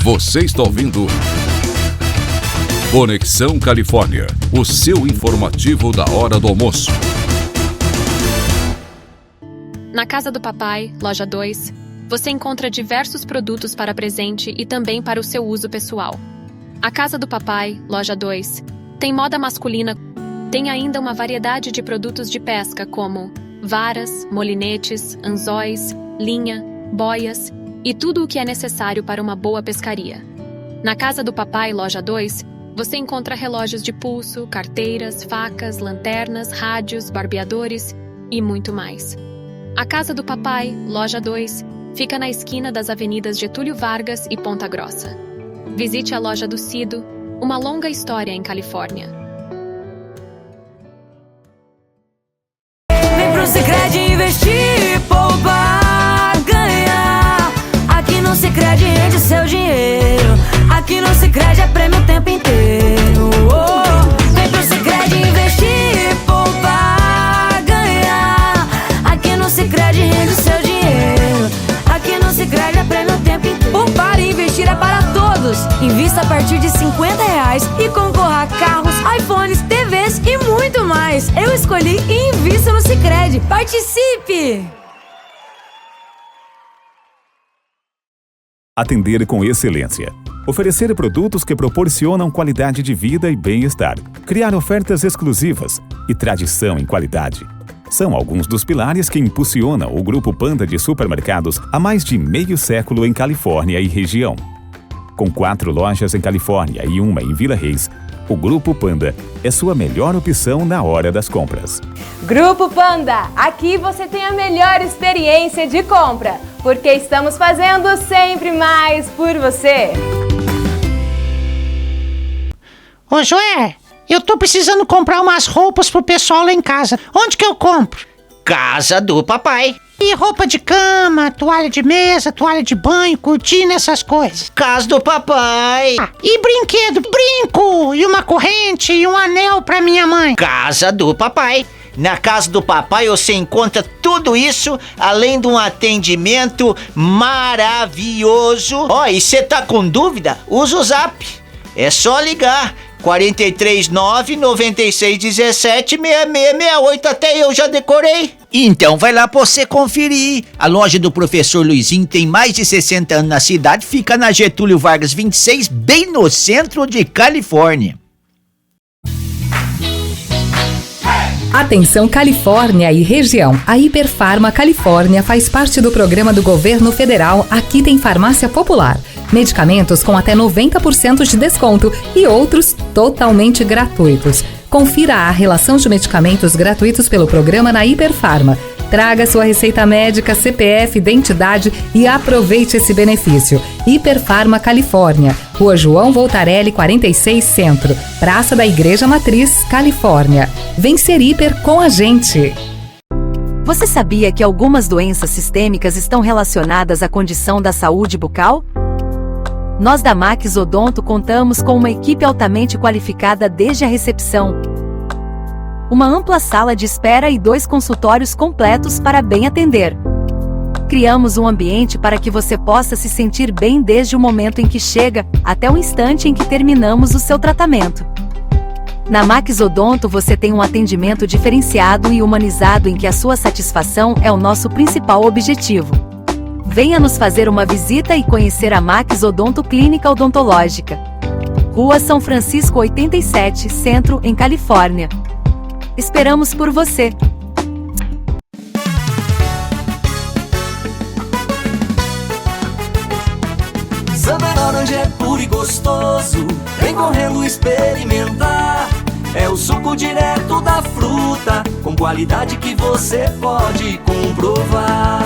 Você está ouvindo Conexão Califórnia, o seu informativo da hora do almoço. Na Casa do Papai, loja 2, você encontra diversos produtos para presente e também para o seu uso pessoal. A Casa do Papai, loja 2, tem moda masculina. Tem ainda uma variedade de produtos de pesca como varas, molinetes, anzóis, linha, boias e tudo o que é necessário para uma boa pescaria. Na Casa do Papai, loja 2, você encontra relógios de pulso, carteiras, facas, lanternas, rádios, barbeadores e muito mais. A Casa do Papai, loja 2, fica na esquina das avenidas Getúlio Vargas e Ponta Grossa. Visite a loja do Cido, uma longa história em Califórnia. Vem pro Sicredi investir, poupar, ganhar. Aqui no Sicredi rende seu dinheiro. Aqui no Sicredi é prêmio o tempo inteiro. Vem pro Sicredi investir, poupar, ganhar. Aqui no Sicredi rende seu dinheiro. Aqui no Sicredi é prêmio o tempo inteiro. Poupar e investir é para todos. Invista a partir de R$50 e concorra a carros, iPhones, TVs e muito mais. Eu escolhi e invisto no Sicredi. Participe! Atender com excelência. Oferecer produtos que proporcionam qualidade de vida e bem-estar. Criar ofertas exclusivas e tradição em qualidade. São alguns dos pilares que impulsionam o Grupo Panda de supermercados há mais de meio século em Califórnia e região. Com 4 lojas em Califórnia e uma em Vila Reis, o Grupo Panda é sua melhor opção na hora das compras. Grupo Panda, aqui você tem a melhor experiência de compra, porque estamos fazendo sempre mais por você. Ô Joé, eu tô precisando comprar umas roupas pro pessoal lá em casa. Onde que eu compro? Casa do Papai. E roupa de cama, toalha de mesa, toalha de banho, cortina, essas coisas. Casa do Papai. E brinquedo, brinco, e uma corrente, e um anel pra minha mãe. Casa do Papai. Na Casa do Papai você encontra tudo isso, além de um atendimento maravilhoso. E você tá com dúvida? Usa o Zap. É só ligar 439-9617-6668, até eu já decorei. Então vai lá pra você conferir. A loja do Professor Luizinho tem mais de 60 anos na cidade, fica na Getúlio Vargas 26, bem no centro de Califórnia. Atenção Califórnia e região. A Hiperfarma Califórnia faz parte do programa do governo federal Aqui Tem Farmácia Popular. Medicamentos com até 90% de desconto e outros totalmente gratuitos. Confira a relação de medicamentos gratuitos pelo programa na Hiperfarma. Traga sua receita médica, CPF, identidade e aproveite esse benefício. Hiperfarma Califórnia, Rua João Voltarelli 46 Centro, Praça da Igreja Matriz, Califórnia. Vem ser hiper com a gente! Você sabia que algumas doenças sistêmicas estão relacionadas à condição da saúde bucal? Nós da Max Odonto contamos com uma equipe altamente qualificada desde a recepção, uma ampla sala de espera e 2 consultórios completos para bem atender. Criamos um ambiente para que você possa se sentir bem desde o momento em que chega até o instante em que terminamos o seu tratamento. Na Max Odonto você tem um atendimento diferenciado e humanizado em que a sua satisfação é o nosso principal objetivo. Venha nos fazer uma visita e conhecer a Max Odonto Clínica Odontológica. Rua São Francisco 87, Centro, em Califórnia. Esperamos por você! Samba laranja é puro e gostoso, vem correndo experimentar. É o suco direto da fruta, com qualidade que você pode comprovar.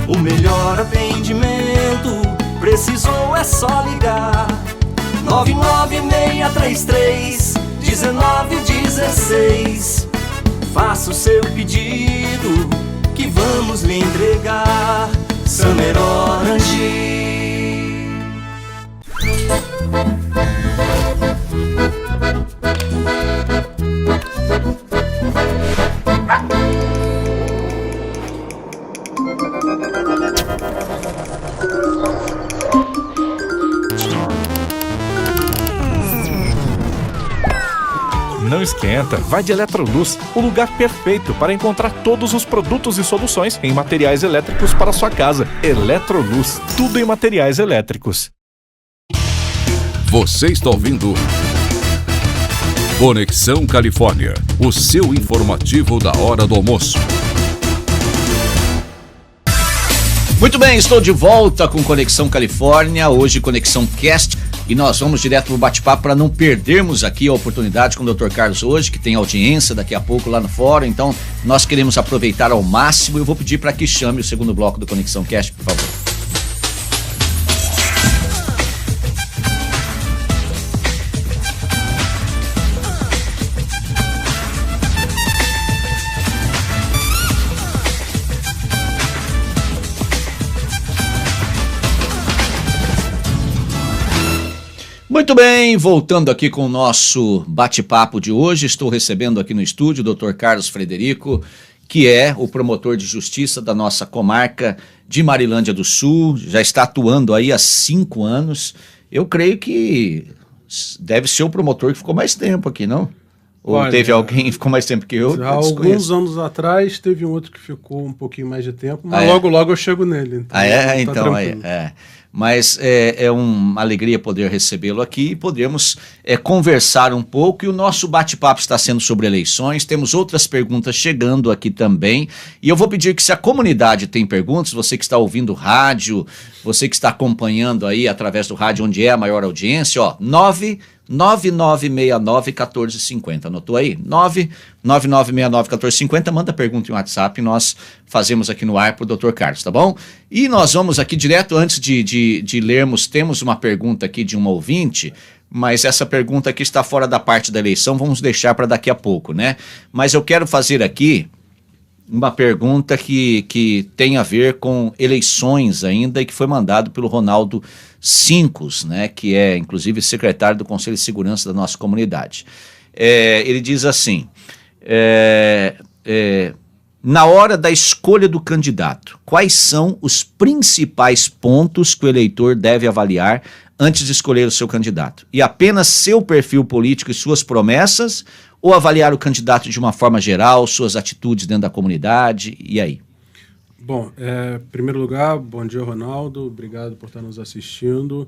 O melhor atendimento, precisou é só ligar. 99633-1916. Faça o seu pedido, que vamos lhe entregar. Summer Orange. Não esquenta, vai de Eletroluz, o lugar perfeito para encontrar todos os produtos e soluções em materiais elétricos para sua casa. Eletroluz, tudo em materiais elétricos. Você está ouvindo Conexão Califórnia, o seu informativo da hora do almoço. Muito bem, estou de volta com Conexão Califórnia, hoje Conexão Cast, e nós vamos direto pro bate-papo para não perdermos aqui a oportunidade com o Dr. Carlos hoje, que tem audiência daqui a pouco lá no fórum, então nós queremos aproveitar ao máximo. Eu vou pedir para que chame o segundo bloco do Conexão Cast, por favor. Muito bem, voltando aqui com o nosso bate-papo de hoje, estou recebendo aqui no estúdio o Dr. Carlos Frederico, que é o promotor de justiça da nossa comarca de Marilândia do Sul, já está atuando aí há 5 anos. Eu creio que deve ser o promotor que ficou mais tempo aqui, não? Ou olha, teve alguém que ficou mais tempo que eu? Há alguns anos atrás teve um outro que ficou um pouquinho mais de tempo, mas logo eu chego nele. Então então é. Mas é uma alegria poder recebê-lo aqui e podermos conversar um pouco. E o nosso bate-papo está sendo sobre eleições. Temos outras perguntas chegando aqui também. E eu vou pedir que, se a comunidade tem perguntas, você que está ouvindo rádio, você que está acompanhando aí através do rádio, onde é a maior audiência, ó, 99969-1450. Anotou aí? 99969-1450. Manda pergunta em WhatsApp e nós fazemos aqui no ar para o Dr. Carlos, tá bom? E nós vamos aqui direto, antes de lermos, temos uma pergunta aqui de uma ouvinte, mas essa pergunta aqui está fora da parte da eleição, vamos deixar para daqui a pouco, né? Mas eu quero fazer aqui uma pergunta que tem a ver com eleições ainda e que foi mandado pelo Ronaldo Cincos, né, que é inclusive secretário do Conselho de Segurança da nossa comunidade. Ele diz assim, na hora da escolha do candidato, quais são os principais pontos que o eleitor deve avaliar antes de escolher o seu candidato? E apenas seu perfil político e suas promessas, ou avaliar o candidato de uma forma geral, suas atitudes dentro da comunidade, e aí? Bom, em primeiro lugar, bom dia, Ronaldo, obrigado por estar nos assistindo.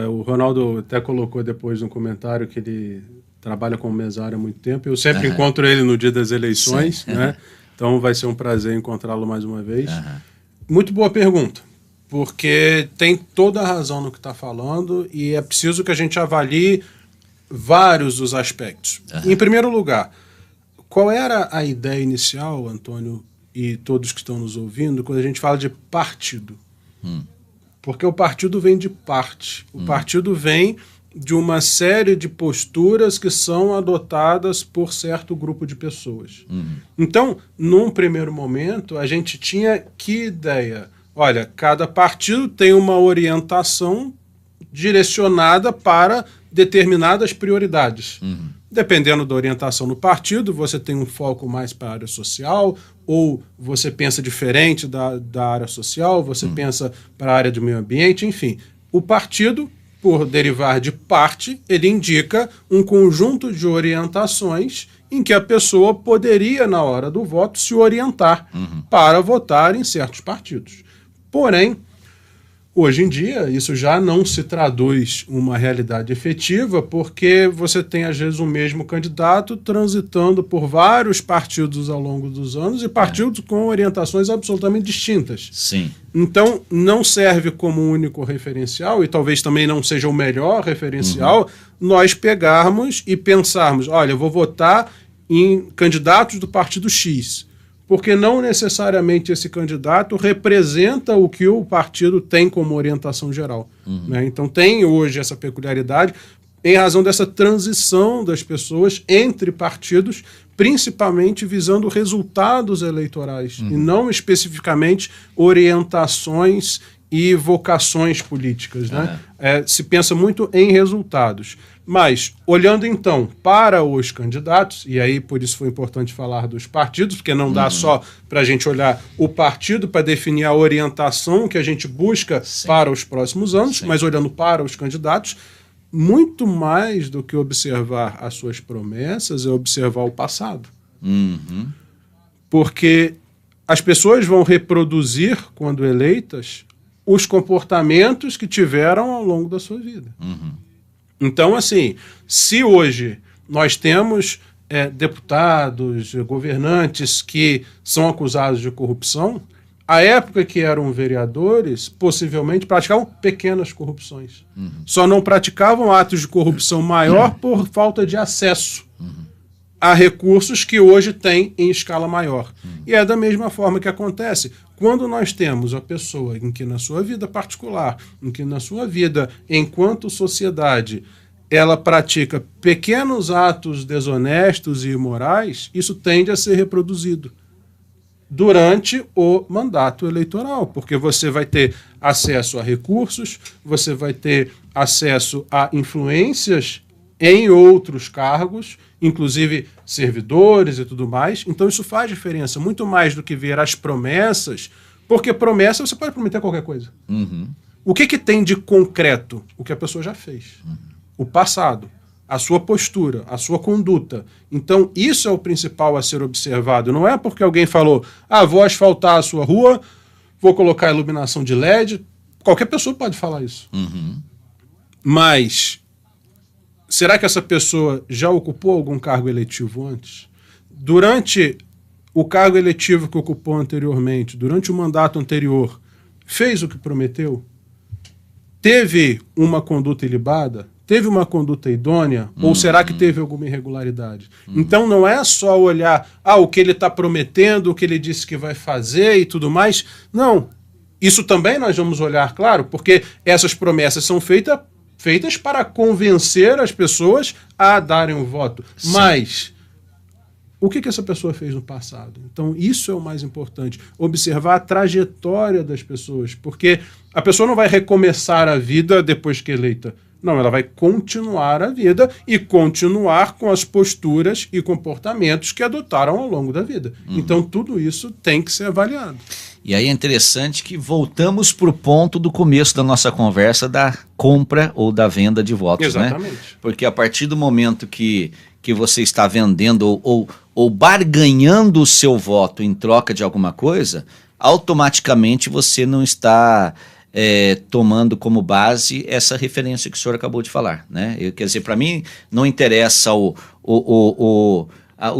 O Ronaldo até colocou depois no comentário que ele trabalha como mesário há muito tempo, eu sempre encontro ele no dia das eleições, né? Então vai ser um prazer encontrá-lo mais uma vez. Muito boa pergunta, porque tem toda a razão no que está falando e é preciso que a gente avalie vários dos aspectos. Em primeiro lugar, qual era a ideia inicial, Antônio, e todos que estão nos ouvindo, quando a gente fala de partido? Porque o partido vem de parte. O partido vem de uma série de posturas que são adotadas por certo grupo de pessoas. Então, num primeiro momento, a gente tinha que ideia? Olha, cada partido tem uma orientação direcionada para determinadas prioridades. Dependendo da orientação no partido, você tem um foco mais para a área social, ou você pensa diferente da área social, você pensa para a área do meio ambiente, enfim. O partido, por derivar de parte, ele indica um conjunto de orientações em que a pessoa poderia, na hora do voto, se orientar para votar em certos partidos. Porém, hoje em dia, isso já não se traduz uma realidade efetiva, porque você tem, às vezes, o mesmo candidato transitando por vários partidos ao longo dos anos e partidos com orientações absolutamente distintas. Sim. Então, não serve como um único referencial, e talvez também não seja o melhor referencial, nós pegarmos e pensarmos, olha, eu vou votar em candidatos do partido X, porque não necessariamente esse candidato representa o que o partido tem como orientação geral. Né? Então tem hoje essa peculiaridade em razão dessa transição das pessoas entre partidos, principalmente visando resultados eleitorais, e não especificamente orientações e vocações políticas. Né? Se pensa muito em resultados. Mas, olhando então para os candidatos, e aí por isso foi importante falar dos partidos, porque não dá só para a gente olhar o partido para definir a orientação que a gente busca para os próximos anos, mas olhando para os candidatos, muito mais do que observar as suas promessas é observar o passado. Porque as pessoas vão reproduzir, quando eleitas, os comportamentos que tiveram ao longo da sua vida. Então, assim, se hoje nós temos deputados, governantes que são acusados de corrupção, à época que eram vereadores, possivelmente praticavam pequenas corrupções. Só não praticavam atos de corrupção maior por falta de acesso a recursos que hoje tem em escala maior. E é da mesma forma que acontece quando nós temos a pessoa em que na sua vida particular, em que na sua vida enquanto sociedade, ela pratica pequenos atos desonestos e imorais, isso tende a ser reproduzido durante o mandato eleitoral, porque você vai ter acesso a recursos, você vai ter acesso a influências em outros cargos, inclusive servidores e tudo mais. Então isso faz diferença, muito mais do que ver as promessas, porque promessa você pode prometer qualquer coisa. O que tem de concreto? O que a pessoa já fez. O passado, a sua postura, a sua conduta. Então isso é o principal a ser observado. Não é porque alguém falou, vou asfaltar a sua rua, vou colocar iluminação de LED. Qualquer pessoa pode falar isso. Mas será que essa pessoa já ocupou algum cargo eletivo antes? Durante o cargo eletivo que ocupou anteriormente, durante o mandato anterior, fez o que prometeu? Teve uma conduta ilibada? Teve uma conduta idônea? Ou será que teve alguma irregularidade? Então não é só olhar o que ele está prometendo, o que ele disse que vai fazer e tudo mais. Não. Isso também nós vamos olhar, claro, porque essas promessas são feitas para convencer as pessoas a darem o voto. Sim. Mas o que essa pessoa fez no passado? Então isso é o mais importante, observar a trajetória das pessoas, porque a pessoa não vai recomeçar a vida depois que eleita. Não, ela vai continuar a vida e continuar com as posturas e comportamentos que adotaram ao longo da vida. Então, tudo isso tem que ser avaliado. E aí é interessante que voltamos para o ponto do começo da nossa conversa da compra ou da venda de votos. Exatamente. Né? Porque a partir do momento que você está vendendo ou barganhando o seu voto em troca de alguma coisa, automaticamente você não está tomando como base essa referência que o senhor acabou de falar. Né? Quer dizer, para mim não interessa o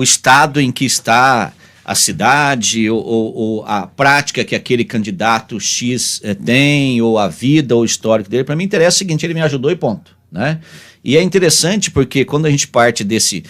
estado em que está a cidade ou a prática que aquele candidato X tem, ou a vida ou o histórico dele. Para mim interessa o seguinte: ele me ajudou e ponto. Né? E é interessante porque quando a gente parte desse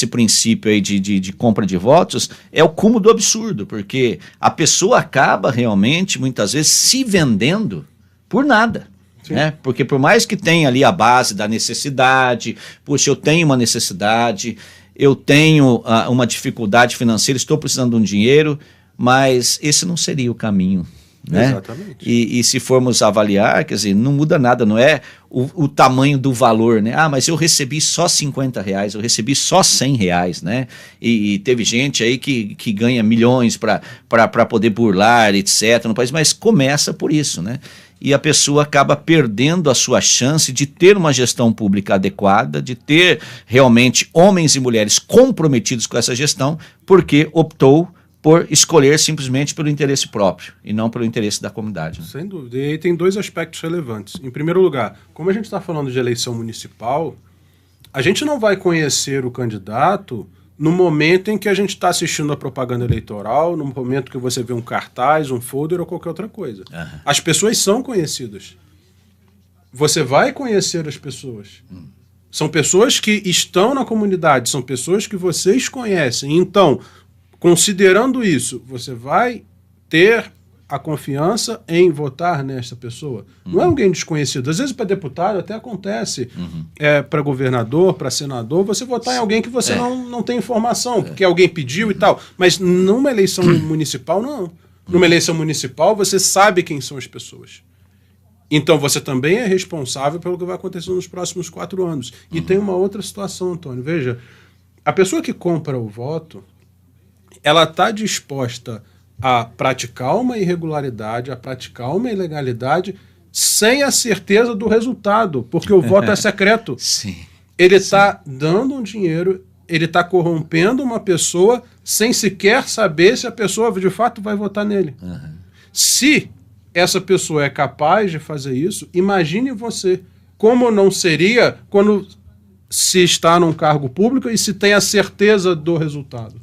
princípio aí de compra de votos, é o cúmulo do absurdo, porque a pessoa acaba realmente, muitas vezes, se vendendo por nada. Né? Porque por mais que tenha ali a base da necessidade, puxa, eu tenho uma necessidade, eu tenho uma dificuldade financeira, estou precisando de um dinheiro, mas esse não seria o caminho. Né? Exatamente. E se formos avaliar, quer dizer, não muda nada, não é o tamanho do valor, né? Ah, mas eu recebi só R$50, eu recebi só R$100, né? E teve gente aí que ganha milhões para poder burlar, etc. no país, mas começa por isso, né? E a pessoa acaba perdendo a sua chance de ter uma gestão pública adequada, de ter realmente homens e mulheres comprometidos com essa gestão, porque optou por escolher simplesmente pelo interesse próprio e não pelo interesse da comunidade. Né? Sem dúvida. E aí tem dois aspectos relevantes. Em primeiro lugar, como a gente está falando de eleição municipal, a gente não vai conhecer o candidato no momento em que a gente está assistindo a propaganda eleitoral, no momento que você vê um cartaz, um folder ou qualquer outra coisa. Uhum. As pessoas são conhecidas. Você vai conhecer as pessoas. São pessoas que estão na comunidade, são pessoas que vocês conhecem. Então, considerando isso, você vai ter a confiança em votar nessa pessoa. Não é alguém desconhecido. Às vezes, para deputado, até acontece. Para governador, para senador, você votar em alguém que você não tem informação, porque alguém pediu e tal. Mas numa eleição municipal, não. Numa eleição municipal, você sabe quem são as pessoas. Então, você também é responsável pelo que vai acontecer nos próximos 4 anos. E tem uma outra situação, Antônio. Veja, a pessoa que compra o voto, ela está disposta a praticar uma irregularidade, a praticar uma ilegalidade, sem a certeza do resultado, porque o voto é secreto. Sim. Ele está dando um dinheiro, ele está corrompendo uma pessoa sem sequer saber se a pessoa de fato vai votar nele. Se essa pessoa é capaz de fazer isso, imagine você como não seria quando se está num cargo público e se tem a certeza do resultado.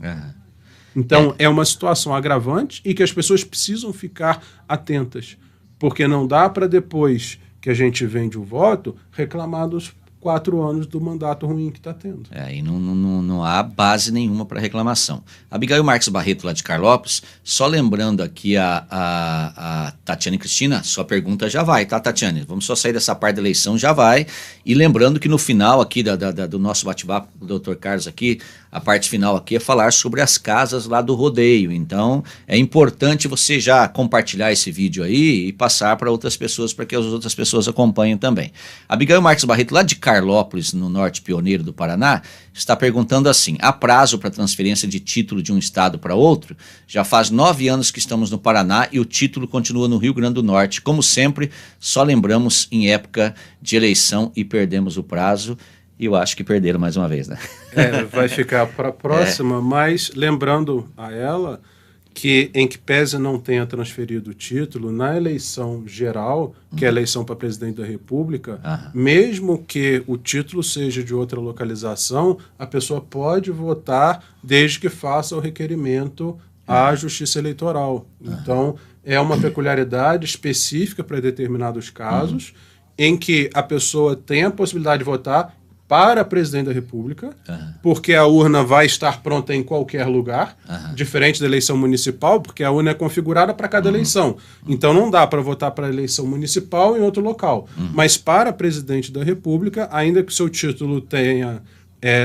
Então, é uma situação agravante e que as pessoas precisam ficar atentas, porque não dá para depois que a gente vende o voto reclamar dos 4 anos do mandato ruim que está tendo. E não há base nenhuma para reclamação. Abigail Marques Barreto, lá de Carlópolis, só lembrando aqui a Tatiane Cristina, sua pergunta já vai, tá, Tatiane? Vamos só sair dessa parte da eleição, já vai. E lembrando que no final aqui do nosso bate-papo, o Dr. Carlos aqui, a parte final aqui é falar sobre as casas lá do rodeio. Então, é importante você já compartilhar esse vídeo aí e passar para outras pessoas, para que as outras pessoas acompanhem também. Abigail Marques Barreto, lá de Carlópolis, no norte pioneiro do Paraná, está perguntando assim: há prazo para transferência de título de um estado para outro? Já faz 9 anos que estamos no Paraná e o título continua no Rio Grande do Norte. Como sempre, só lembramos em época de eleição e perdemos o prazo. E eu acho que perderam mais uma vez, né? Vai ficar para a próxima, mas lembrando a ela que, em que pese não tenha transferido o título, na eleição geral, que é a eleição para presidente da República, mesmo que o título seja de outra localização, a pessoa pode votar desde que faça o requerimento à Justiça Eleitoral. Então, é uma peculiaridade específica para determinados casos, em que a pessoa tem a possibilidade de votar para presidente da República, porque a urna vai estar pronta em qualquer lugar, diferente da eleição municipal, porque a urna é configurada para cada eleição. Então não dá para votar para a eleição municipal em outro local. Mas para presidente da República, ainda que o seu título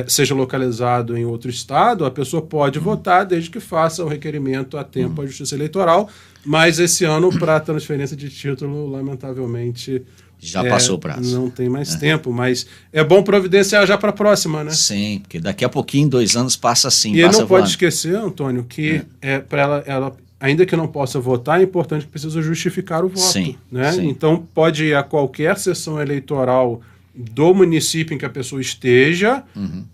seja localizado em outro estado, a pessoa pode votar desde que faça o requerimento a tempo à Justiça Eleitoral, mas esse ano, para transferência de título, lamentavelmente, Já passou o prazo. Não tem mais tempo, mas é bom providenciar já para a próxima, né? Sim, porque daqui a pouquinho, 2 anos, passa assim. E passa não pode esquecer, Antônio, que para ela, ainda que não possa votar, é importante que precisa justificar o voto. Sim, né? sim. Então pode ir a qualquer sessão eleitoral do município em que a pessoa esteja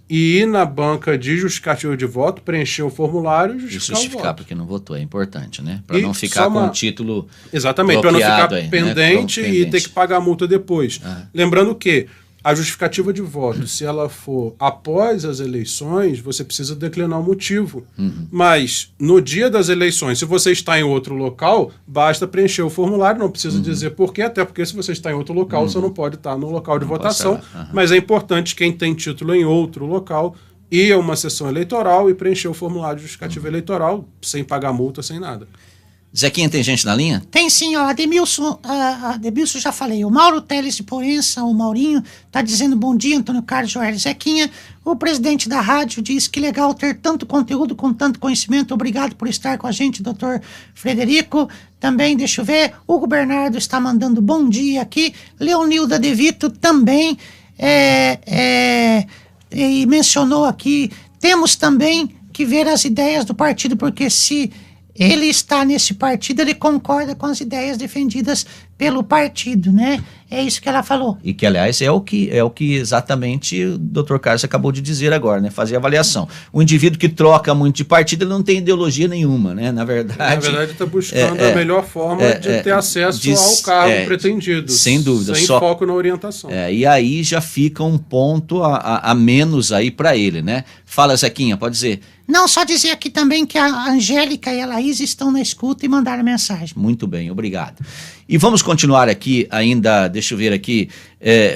e ir na banca de justificativa de voto, preencher o formulário e justificar o voto. porque não votou, é importante, né? Para não ficar com o título Exatamente, para não ficar aí, pendente, né? E ter que pagar a multa depois. Lembrando que a justificativa de voto, se ela for após as eleições, você precisa declinar o motivo. Mas no dia das eleições, se você está em outro local, basta preencher o formulário, não precisa dizer por quê, até porque se você está em outro local, você não pode estar no local de votação. Mas é importante quem tem título em outro local ir a uma sessão eleitoral e preencher o formulário de justificativa eleitoral sem pagar multa, sem nada. Zequinha, tem gente na linha? Tem sim, ó, Ademilson já falei, o Mauro Teles de Poença, o Maurinho, tá dizendo bom dia, Antônio Carlos Joel Zequinha, o presidente da rádio diz que legal ter tanto conteúdo com tanto conhecimento, obrigado por estar com a gente, doutor Frederico, também, deixa eu ver, Hugo Bernardo está mandando bom dia aqui, Leonilda De Vito também, e mencionou aqui, temos também que ver as ideias do partido, porque se ele está nesse partido, ele concorda com as ideias defendidas pelo partido, né? É isso que ela falou. E que, aliás, é o que exatamente o Dr. Carlos acabou de dizer agora, né? Fazer avaliação. O indivíduo que troca muito de partido, ele não tem ideologia nenhuma, né? Na verdade, está buscando a melhor forma de ter acesso ao cargo pretendido. Sem dúvida. Sem foco na orientação. E aí já fica um ponto a menos aí para ele, né? Fala, Zequinha, pode dizer. Não, só dizer aqui também que a Angélica e a Laís estão na escuta e mandaram mensagem. Muito bem, obrigado. E vamos continuar aqui ainda, deixa eu ver aqui,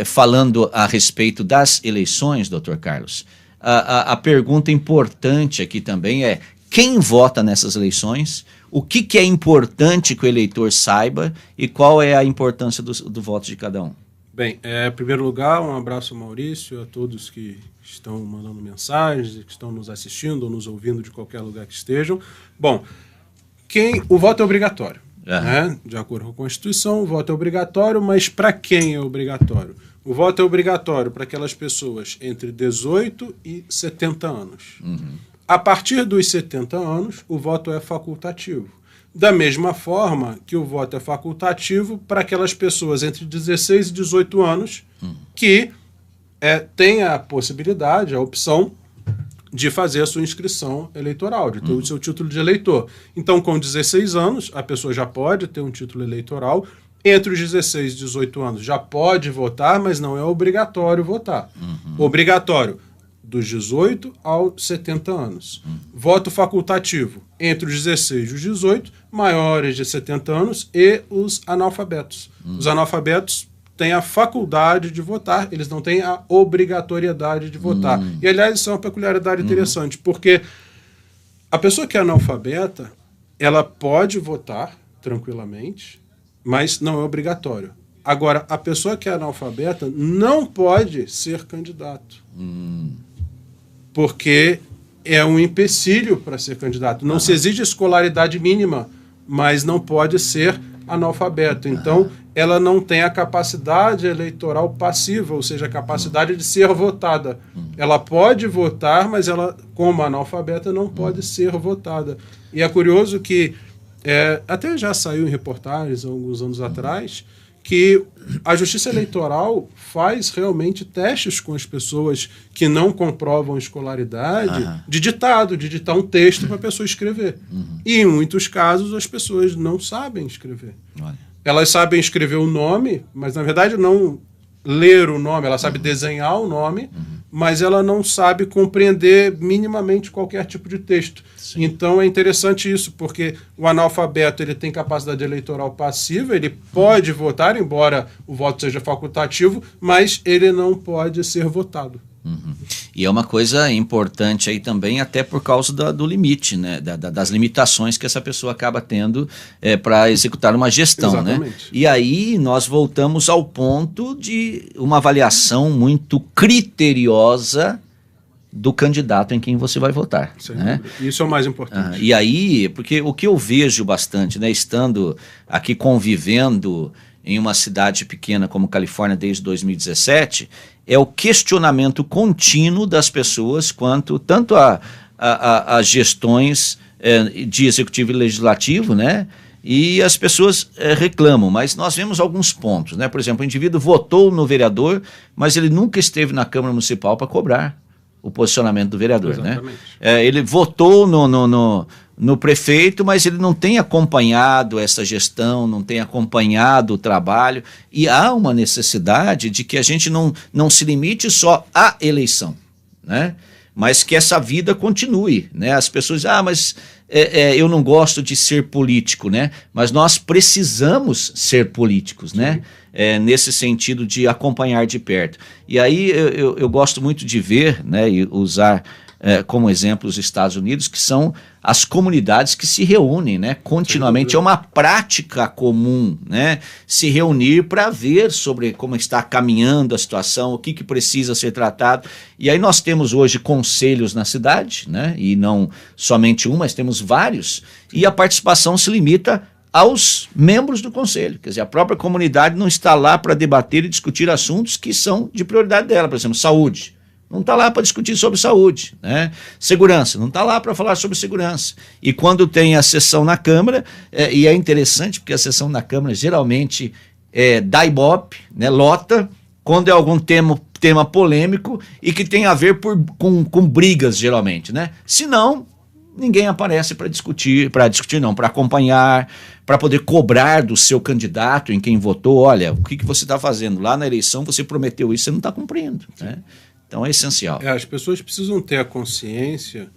falando a respeito das eleições, doutor Carlos. A pergunta importante aqui também é, quem vota nessas eleições? O que é importante que o eleitor saiba e qual é a importância do voto de cada um? Bem, em primeiro lugar, um abraço ao Maurício, a todos que estão mandando mensagens, que estão nos assistindo ou nos ouvindo de qualquer lugar que estejam. Bom, o voto é obrigatório. Né? De acordo com a Constituição, o voto é obrigatório, mas para quem é obrigatório? O voto é obrigatório para aquelas pessoas entre 18 e 70 anos. A partir dos 70 anos, o voto é facultativo. Da mesma forma que o voto é facultativo para aquelas pessoas entre 16 e 18 anos que têm a possibilidade, a opção de fazer a sua inscrição eleitoral, de ter o seu título de eleitor. Então, com 16 anos, a pessoa já pode ter um título eleitoral. Entre os 16 e 18 anos já pode votar, mas não é obrigatório votar. Obrigatório dos 18 aos 70 anos. Voto facultativo entre os 16 e os 18, maiores de 70 anos e os analfabetos. Os analfabetos têm a faculdade de votar, eles não têm a obrigatoriedade de votar. E, aliás, isso é uma peculiaridade interessante, porque a pessoa que é analfabeta, ela pode votar tranquilamente, mas não é obrigatório. Agora, a pessoa que é analfabeta não pode ser candidato. Porque é um empecilho para ser candidato. Não se exige escolaridade mínima, mas não pode ser analfabeto. Então, ela não tem a capacidade eleitoral passiva, ou seja, a capacidade de ser votada. Ela pode votar, mas ela, como analfabeta, não pode ser votada. E é curioso que, até já saiu em reportagens há alguns anos atrás, que a Justiça Eleitoral faz realmente testes com as pessoas que não comprovam escolaridade de ditar um texto para a pessoa escrever. E, em muitos casos, as pessoas não sabem escrever. Elas sabem escrever o nome, mas, na verdade, não ler o nome. Ela sabe desenhar o nome, mas ela não sabe compreender minimamente qualquer tipo de texto. Sim. Então é interessante isso, porque o analfabeto ele tem capacidade eleitoral passiva, ele pode votar, embora o voto seja facultativo, mas ele não pode ser votado. E é uma coisa importante aí também, até por causa do limite, né? Das limitações que essa pessoa acaba tendo para executar uma gestão. Exatamente. Né? E aí nós voltamos ao ponto de uma avaliação muito criteriosa do candidato em quem você vai votar. Né? Isso é o mais importante. E aí, porque o que eu vejo bastante, né, estando aqui convivendo em uma cidade pequena como Califórnia desde 2017, é o questionamento contínuo das pessoas quanto tanto a gestões de executivo e legislativo, né? E as pessoas reclamam, mas nós vemos alguns pontos, né? Por exemplo, o indivíduo votou no vereador, mas ele nunca esteve na Câmara Municipal para cobrar o posicionamento do vereador, exatamente, né? Ele votou no prefeito, mas ele não tem acompanhado essa gestão, não tem acompanhado o trabalho, e há uma necessidade de que a gente não se limite só à eleição, né? Mas que essa vida continue, né? As pessoas dizem, mas eu não gosto de ser político, né? Mas nós precisamos ser políticos, né? Nesse sentido de acompanhar de perto. E aí eu gosto muito de ver, né, e usar como exemplo os Estados Unidos, que são as comunidades que se reúnem, né, continuamente. É uma prática comum, né, se reunir para ver sobre como está caminhando a situação, o que precisa ser tratado. E aí nós temos hoje conselhos na cidade, né, e não somente um, mas temos vários, e a participação se limita aos membros do conselho. Quer dizer, a própria comunidade não está lá para debater e discutir assuntos que são de prioridade dela, por exemplo, saúde. Não está lá para discutir sobre saúde, né? Segurança, não está lá para falar sobre segurança. E quando tem a sessão na Câmara, e é interessante porque a sessão na Câmara geralmente dá ibope, né, lota, quando é algum tema polêmico e que tem a ver com brigas, geralmente, né? Se não, ninguém aparece para discutir não, para acompanhar, para poder cobrar do seu candidato em quem votou. Olha, o que você está fazendo? Lá na eleição você prometeu isso, você não está cumprindo, né? Então é essencial. As pessoas precisam ter a consciência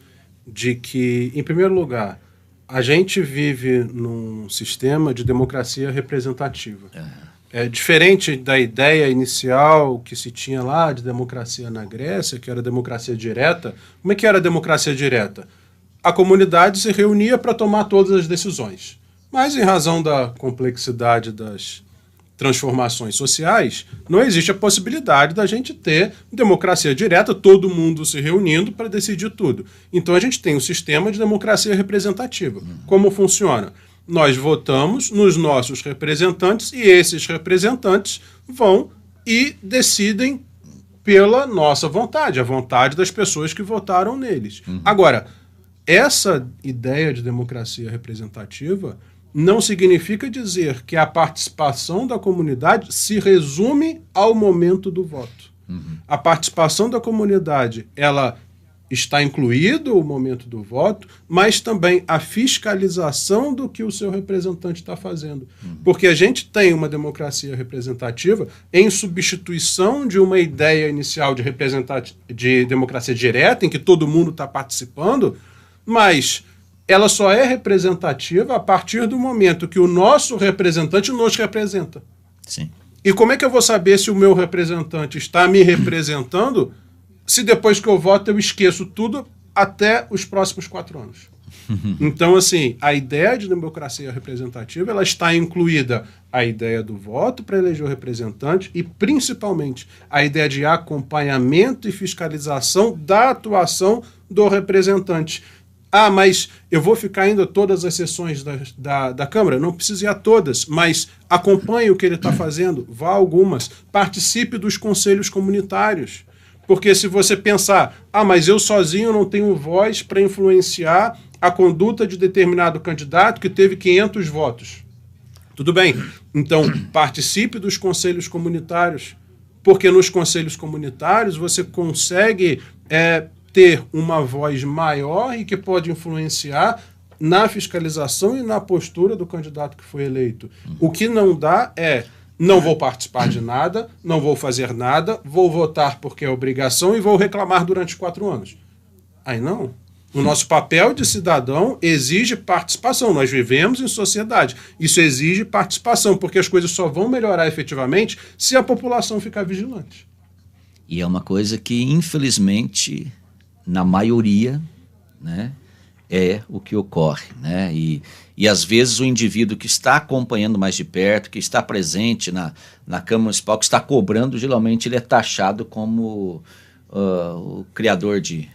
de que, em primeiro lugar, a gente vive num sistema de democracia representativa. É diferente da ideia inicial que se tinha lá de democracia na Grécia, que era democracia direta. Como é que era a democracia direta? A comunidade se reunia para tomar todas as decisões. Mas, em razão da complexidade das transformações sociais, não existe a possibilidade da gente ter democracia direta, todo mundo se reunindo para decidir tudo. Então a gente tem um sistema de democracia representativa. Como funciona? Nós votamos nos nossos representantes e esses representantes vão e decidem pela nossa vontade, a vontade das pessoas que votaram neles. Agora, essa ideia de democracia representativa não significa dizer que a participação da comunidade se resume ao momento do voto. A participação da comunidade, ela está incluído o momento do voto, mas também a fiscalização do que o seu representante está fazendo. Porque a gente tem uma democracia representativa em substituição de uma ideia inicial de democracia direta, em que todo mundo está participando, mas ela só é representativa a partir do momento que o nosso representante nos representa. Sim. E como é que eu vou saber se o meu representante está me representando se depois que eu voto eu esqueço tudo até os próximos 4 anos? Então, assim, a ideia de democracia representativa, ela está incluída a ideia do voto para eleger o representante e, principalmente, a ideia de acompanhamento e fiscalização da atuação do representante. Mas eu vou ficar indo a todas as sessões da Câmara? Não precisa ir a todas, mas acompanhe o que ele está fazendo, vá a algumas, participe dos conselhos comunitários. Porque se você pensar, mas eu sozinho não tenho voz para influenciar a conduta de determinado candidato que teve 500 votos. Tudo bem, então participe dos conselhos comunitários, porque nos conselhos comunitários você consegue ter uma voz maior e que pode influenciar na fiscalização e na postura do candidato que foi eleito. O que não dá não vou participar de nada, não vou fazer nada, vou votar porque é obrigação e vou reclamar durante 4 anos. Aí não. O nosso papel de cidadão exige participação. Nós vivemos em sociedade. Isso exige participação, porque as coisas só vão melhorar efetivamente se a população ficar vigilante. E é uma coisa que, infelizmente, na maioria, né, é o que ocorre, né? E às vezes o indivíduo que está acompanhando mais de perto, que está presente na Câmara Municipal, que está cobrando, geralmente ele é taxado como o criador de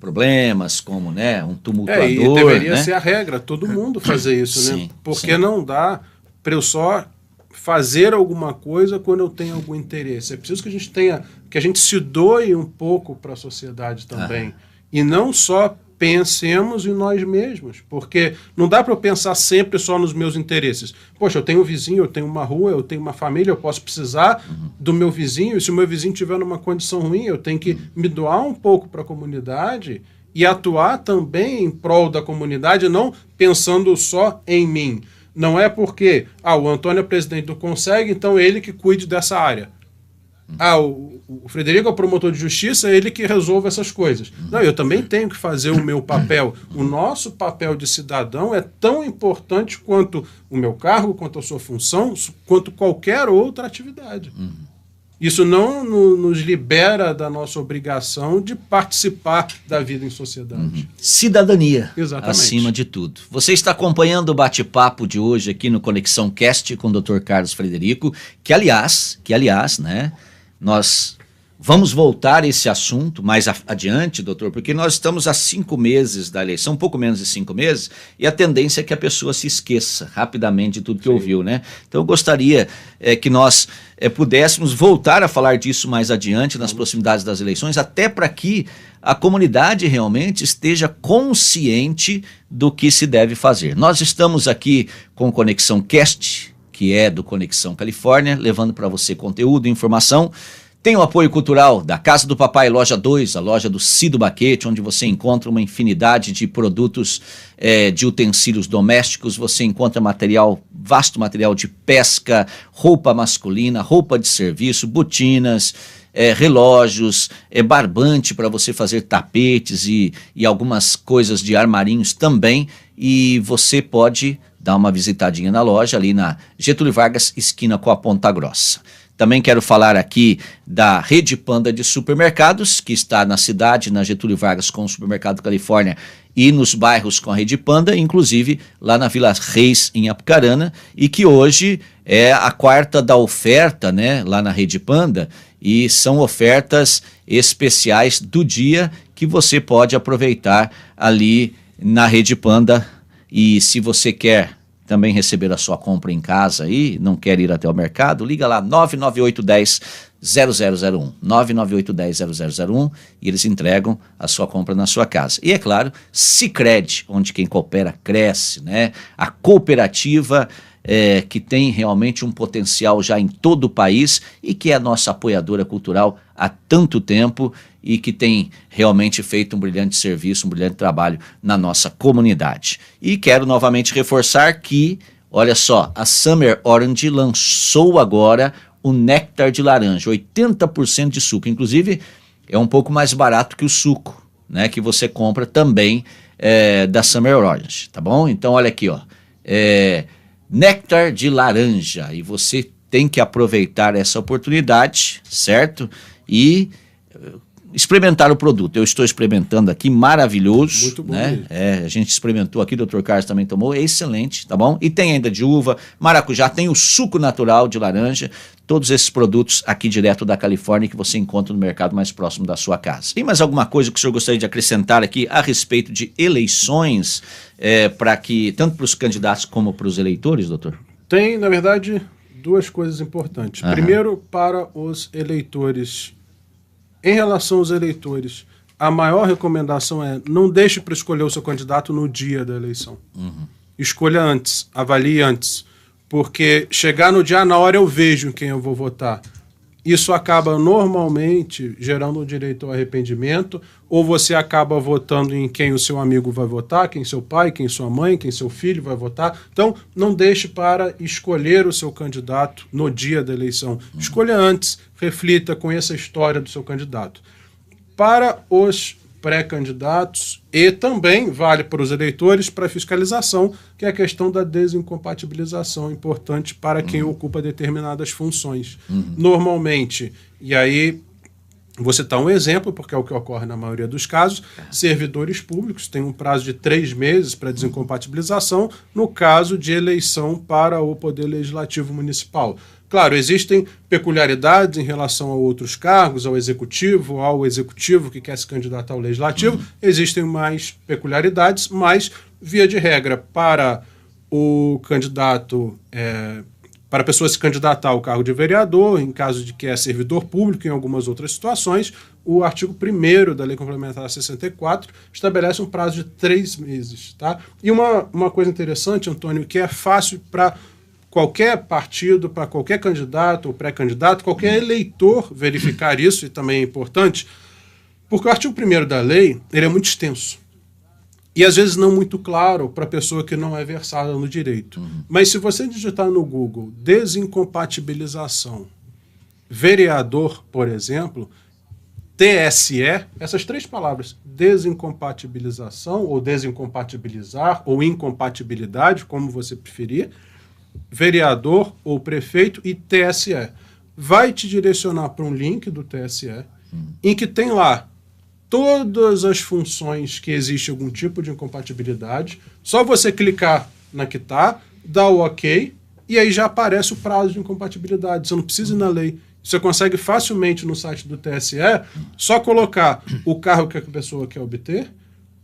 problemas, como, né, um tumultuador. E deveria ser a regra, todo mundo fazer isso, né? Sim, porque não dá para eu só fazer alguma coisa quando eu tenho algum interesse. É preciso que a gente se doe um pouco para a sociedade também. E não só pensemos em nós mesmos, porque não dá para eu pensar sempre só nos meus interesses. Poxa, eu tenho um vizinho, eu tenho uma rua, eu tenho uma família, eu posso precisar do meu vizinho, e se o meu vizinho estiver numa condição ruim, eu tenho que me doar um pouco para a comunidade e atuar também em prol da comunidade, não pensando só em mim. Não é porque o Antônio é presidente do Conseg, então ele que cuide dessa área. O Frederico é o promotor de justiça, é ele que resolve essas coisas. Não, eu também tenho que fazer o meu papel. O nosso papel de cidadão é tão importante quanto o meu cargo, quanto a sua função, quanto qualquer outra atividade. Isso não nos libera da nossa obrigação de participar da vida em sociedade. Cidadania, exatamente, acima de tudo. Você está acompanhando o bate-papo de hoje aqui no Conexão Cast com o Dr. Carlos Frederico, que aliás, né, nós vamos voltar a esse assunto mais adiante, doutor, porque nós estamos há 5 meses da eleição, um pouco menos de 5 meses, e a tendência é que a pessoa se esqueça rapidamente de tudo que ouviu, né? Então eu gostaria que nós pudéssemos voltar a falar disso mais adiante, nas proximidades das eleições, até para que a comunidade realmente esteja consciente do que se deve fazer. Nós estamos aqui com o Conexão Cast, que é do Conexão Califórnia, levando para você conteúdo e informação. Tem o apoio cultural da Casa do Papai, Loja 2, a loja do Cido Baquete, onde você encontra uma infinidade de produtos de utensílios domésticos, você encontra vasto material de pesca, roupa masculina, roupa de serviço, botinas, relógios, barbante para você fazer tapetes e algumas coisas de armarinhos também, e você pode dar uma visitadinha na loja ali na Getúlio Vargas, esquina com a Ponta Grossa. Também quero falar aqui da Rede Panda de Supermercados, que está na cidade, na Getúlio Vargas com o Supermercado Califórnia e nos bairros com a Rede Panda, inclusive lá na Vila Reis, em Apucarana, e que hoje é a 4ª da oferta, né, lá na Rede Panda, e são ofertas especiais do dia que você pode aproveitar ali na Rede Panda. E se você quer também receber a sua compra em casa e não quer ir até o mercado, liga lá 99810-0001, 99810-0001, e eles entregam a sua compra na sua casa. E é claro, Sicredi, onde quem coopera cresce, né? A cooperativa que tem realmente um potencial já em todo o país e que é a nossa apoiadora cultural há tanto tempo e que tem realmente feito um brilhante serviço, um brilhante trabalho na nossa comunidade. E quero novamente reforçar que, olha só, a Summer Orange lançou agora o néctar de laranja, 80% de suco, inclusive é um pouco mais barato que o suco, né, que você compra também da Summer Orange, tá bom? Então olha aqui, ó, néctar de laranja, e você tem que aproveitar essa oportunidade, certo? E experimentar o produto. Eu estou experimentando aqui, maravilhoso. Muito bom, né? É, a gente experimentou aqui, o Dr. Carlos também tomou, é excelente, tá bom? E tem ainda de uva, maracujá, tem o suco natural de laranja, todos esses produtos aqui direto da Califórnia que você encontra no mercado mais próximo da sua casa. Tem mais alguma coisa que o senhor gostaria de acrescentar aqui a respeito de eleições, para que, tanto para os candidatos como para os eleitores, doutor? Tem, na verdade, duas coisas importantes. Aham. Primeiro, para os eleitores. Em relação aos eleitores, a maior recomendação é não deixe para escolher o seu candidato no dia da eleição. Escolha antes, avalie antes. Porque chegar no dia, na hora eu vejo em quem eu vou votar. Isso acaba normalmente gerando um direito ao arrependimento, ou você acaba votando em quem o seu amigo vai votar, quem seu pai, quem sua mãe, quem seu filho vai votar. Então, não deixe para escolher o seu candidato no dia da eleição. Escolha antes, reflita, conheça a história do seu candidato. Para os pré-candidatos, e também vale para os eleitores, para fiscalização, que é a questão da desincompatibilização, importante para quem ocupa determinadas funções. Normalmente, e aí vou citar um exemplo, porque é o que ocorre na maioria dos casos, servidores públicos têm um prazo de 3 meses para desincompatibilização, no caso de eleição para o Poder Legislativo Municipal. Claro, existem peculiaridades em relação a outros cargos, ao executivo que quer se candidatar ao legislativo, existem mais peculiaridades, mas, via de regra, para o candidato para a pessoa se candidatar ao cargo de vereador, em caso de que é servidor público, em algumas outras situações, o artigo 1º da Lei Complementar 64 estabelece um prazo de 3 meses. Tá? E uma coisa interessante, Antônio, que é fácil para qualquer partido, para qualquer candidato ou pré-candidato, qualquer eleitor verificar isso, e também é importante, porque o artigo 1º da lei ele é muito extenso. E às vezes não muito claro para a pessoa que não é versada no direito. Mas se você digitar no Google desincompatibilização, vereador, por exemplo, TSE, essas 3 palavras, desincompatibilização, ou desincompatibilizar, ou incompatibilidade, como você preferir, vereador ou prefeito e TSE, vai te direcionar para um link do TSE, em que tem lá todas as funções que existe algum tipo de incompatibilidade. Só você clicar na que está, dá o OK, e aí já aparece o prazo de incompatibilidade. Você não precisa ir na lei. Você consegue facilmente no site do TSE só colocar o cargo que a pessoa quer obter,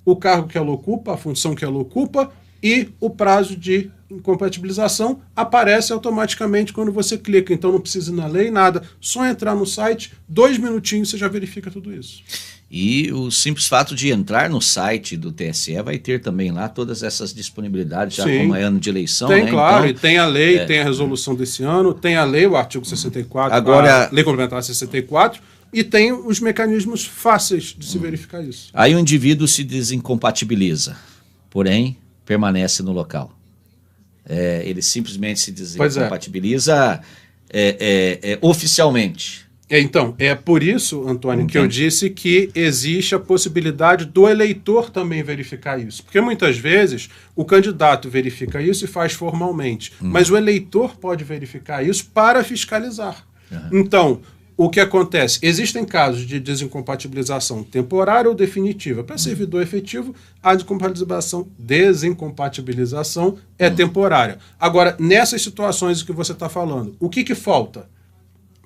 o cargo que ela ocupa, a função que ela ocupa, e o prazo de incompatibilização aparece automaticamente quando você clica. Então não precisa ir na lei, nada. Só entrar no site, 2 minutinhos você já verifica tudo isso. E o simples fato de entrar no site do TSE vai ter também lá todas essas disponibilidades, já como é ano de eleição. Tem, né? claro, então, e tem a lei, tem a resolução desse ano, tem a lei, o artigo 64, agora, a Lei Complementar 64, e tem os mecanismos fáceis de se verificar isso. Aí o indivíduo se desincompatibiliza, porém permanece no local. Ele simplesmente se desincompatibiliza oficialmente. Então, é por isso, Antônio, que eu disse que existe a possibilidade do eleitor também verificar isso. Porque muitas vezes o candidato verifica isso e faz formalmente, mas o eleitor pode verificar isso para fiscalizar. Então, o que acontece? Existem casos de desincompatibilização temporária ou definitiva. Para servidor efetivo, a desincompatibilização é temporária. Agora, nessas situações que você está falando, o que falta?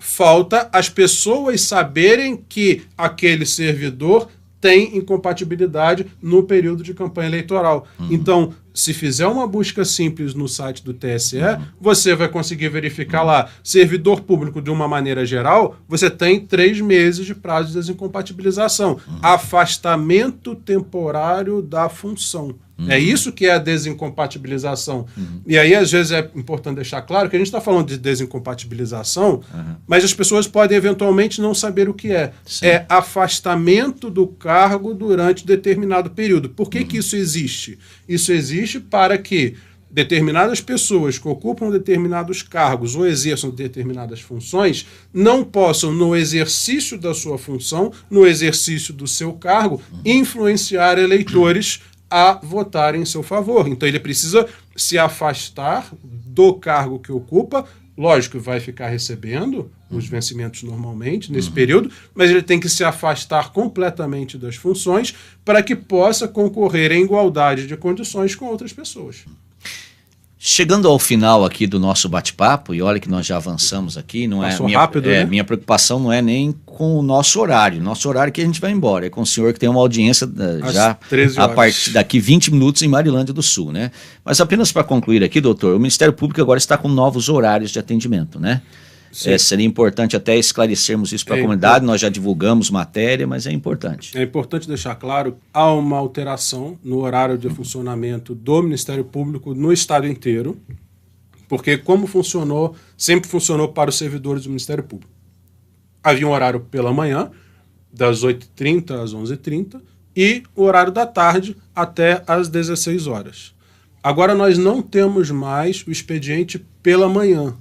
Falta as pessoas saberem que aquele servidor tem incompatibilidade no período de campanha eleitoral. Então, se fizer uma busca simples no site do TSE, você vai conseguir verificar lá, servidor público de uma maneira geral, você tem 3 meses de prazo de desincompatibilização. Afastamento temporário da função. É isso que é a desincompatibilização. E aí, às vezes, é importante deixar claro que a gente está falando de desincompatibilização, mas as pessoas podem eventualmente não saber o que é. Sim. É afastamento do cargo durante determinado período. Por que que isso existe? Isso existe para que determinadas pessoas que ocupam determinados cargos ou exerçam determinadas funções não possam, no exercício da sua função, no exercício do seu cargo, influenciar eleitores a votar em seu favor. Então ele precisa se afastar do cargo que ocupa, lógico, vai ficar recebendo os vencimentos normalmente nesse período, mas ele tem que se afastar completamente das funções para que possa concorrer em igualdade de condições com outras pessoas. Chegando ao final aqui do nosso bate-papo, e olha que nós já avançamos aqui, não Passou é rápido, né? minha preocupação não é nem com o nosso horário. Nosso horário é que a gente vai embora. É com o senhor que tem uma audiência já 13 a horas. partir daqui 20 minutos em Marilândia do Sul, né? Mas apenas para concluir aqui, doutor, o Ministério Público agora está com novos horários de atendimento, né? Seria importante até esclarecermos isso para a comunidade, nós já divulgamos matéria, mas é importante. É importante deixar claro, há uma alteração no horário de funcionamento do Ministério Público no estado inteiro, porque como funcionou, sempre funcionou para os servidores do Ministério Público. Havia um horário pela manhã, das 8h30 às 11h30, e o horário da tarde até às 16 horas. Agora nós não temos mais o expediente pela manhã.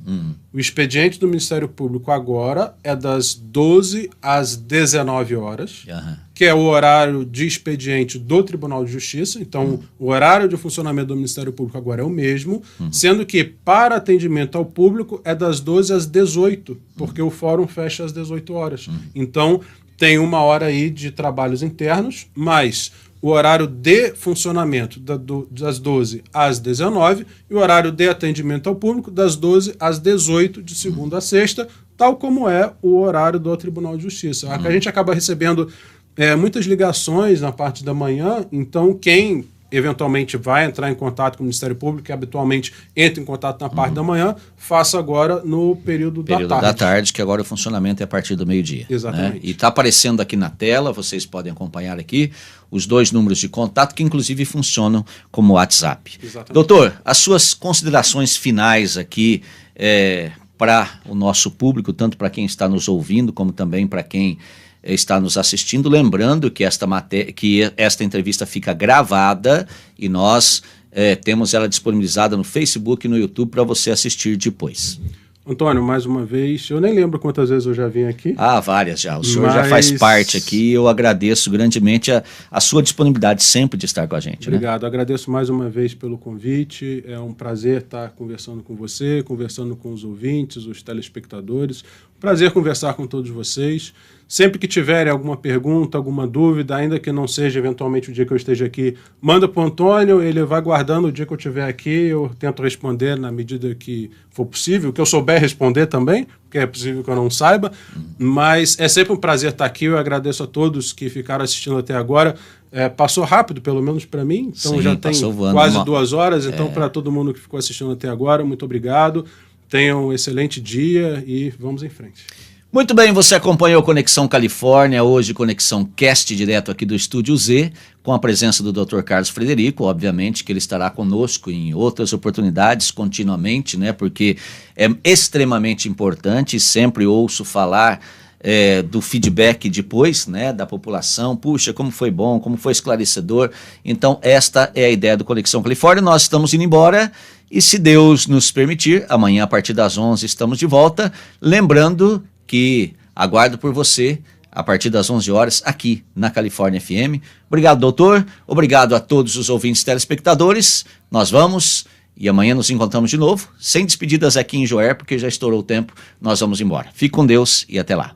O expediente do Ministério Público agora é das 12 às 19 horas, que é o horário de expediente do Tribunal de Justiça. Então, o horário de funcionamento do Ministério Público agora é o mesmo, sendo que para atendimento ao público é das 12 às 18, porque o fórum fecha às 18 horas. Então, tem 1 hora aí de trabalhos internos, mas o horário de funcionamento das 12 às 19 e o horário de atendimento ao público das 12 às 18, de segunda a sexta, tal como é o horário do Tribunal de Justiça. A gente acaba recebendo muitas ligações na parte da manhã, então quem eventualmente vai entrar em contato com o Ministério Público, que habitualmente entra em contato na parte da manhã, faça agora no período da tarde. Que agora o funcionamento é a partir do meio-dia. Exatamente. Né? E está aparecendo aqui na tela, vocês podem acompanhar aqui, os 2 números de contato, que inclusive funcionam como WhatsApp. Exatamente. Doutor, as suas considerações finais aqui para o nosso público, tanto para quem está nos ouvindo, como também para quem está nos assistindo, lembrando que esta entrevista fica gravada e nós temos ela disponibilizada no Facebook e no YouTube para você assistir depois. Antônio, mais uma vez, eu nem lembro quantas vezes eu já vim aqui. Várias já. O senhor já faz parte aqui e eu agradeço grandemente a sua disponibilidade sempre de estar com a gente. Obrigado, agradeço mais uma vez pelo convite, é um prazer estar conversando com você, conversando com os ouvintes, os telespectadores, prazer conversar com todos vocês. Sempre que tiverem alguma pergunta, alguma dúvida, ainda que não seja eventualmente o dia que eu esteja aqui, manda para o Antônio, ele vai guardando o dia que eu estiver aqui, eu tento responder na medida que for possível, que eu souber responder também, porque é possível que eu não saiba, mas é sempre um prazer estar aqui, eu agradeço a todos que ficaram assistindo até agora. Passou rápido, pelo menos para mim, então sim, já tem quase 2 horas, então para todo mundo que ficou assistindo até agora, muito obrigado, tenham um excelente dia e vamos em frente. Muito bem, você acompanhou Conexão Califórnia, hoje Conexão Cast, direto aqui do Estúdio Z, com a presença do Dr. Carlos Frederico, obviamente que ele estará conosco em outras oportunidades continuamente, né, porque é extremamente importante, sempre ouço falar do feedback depois, né, da população, puxa, como foi bom, como foi esclarecedor, então esta é a ideia do Conexão Califórnia, nós estamos indo embora e se Deus nos permitir, amanhã a partir das 11 estamos de volta, lembrando que aguardo por você a partir das 11 horas aqui na Califórnia FM. Obrigado, doutor. Obrigado a todos os ouvintes e telespectadores. Nós vamos e amanhã nos encontramos de novo, sem despedidas aqui em Joer, porque já estourou o tempo. Nós vamos embora. Fique com Deus e até lá.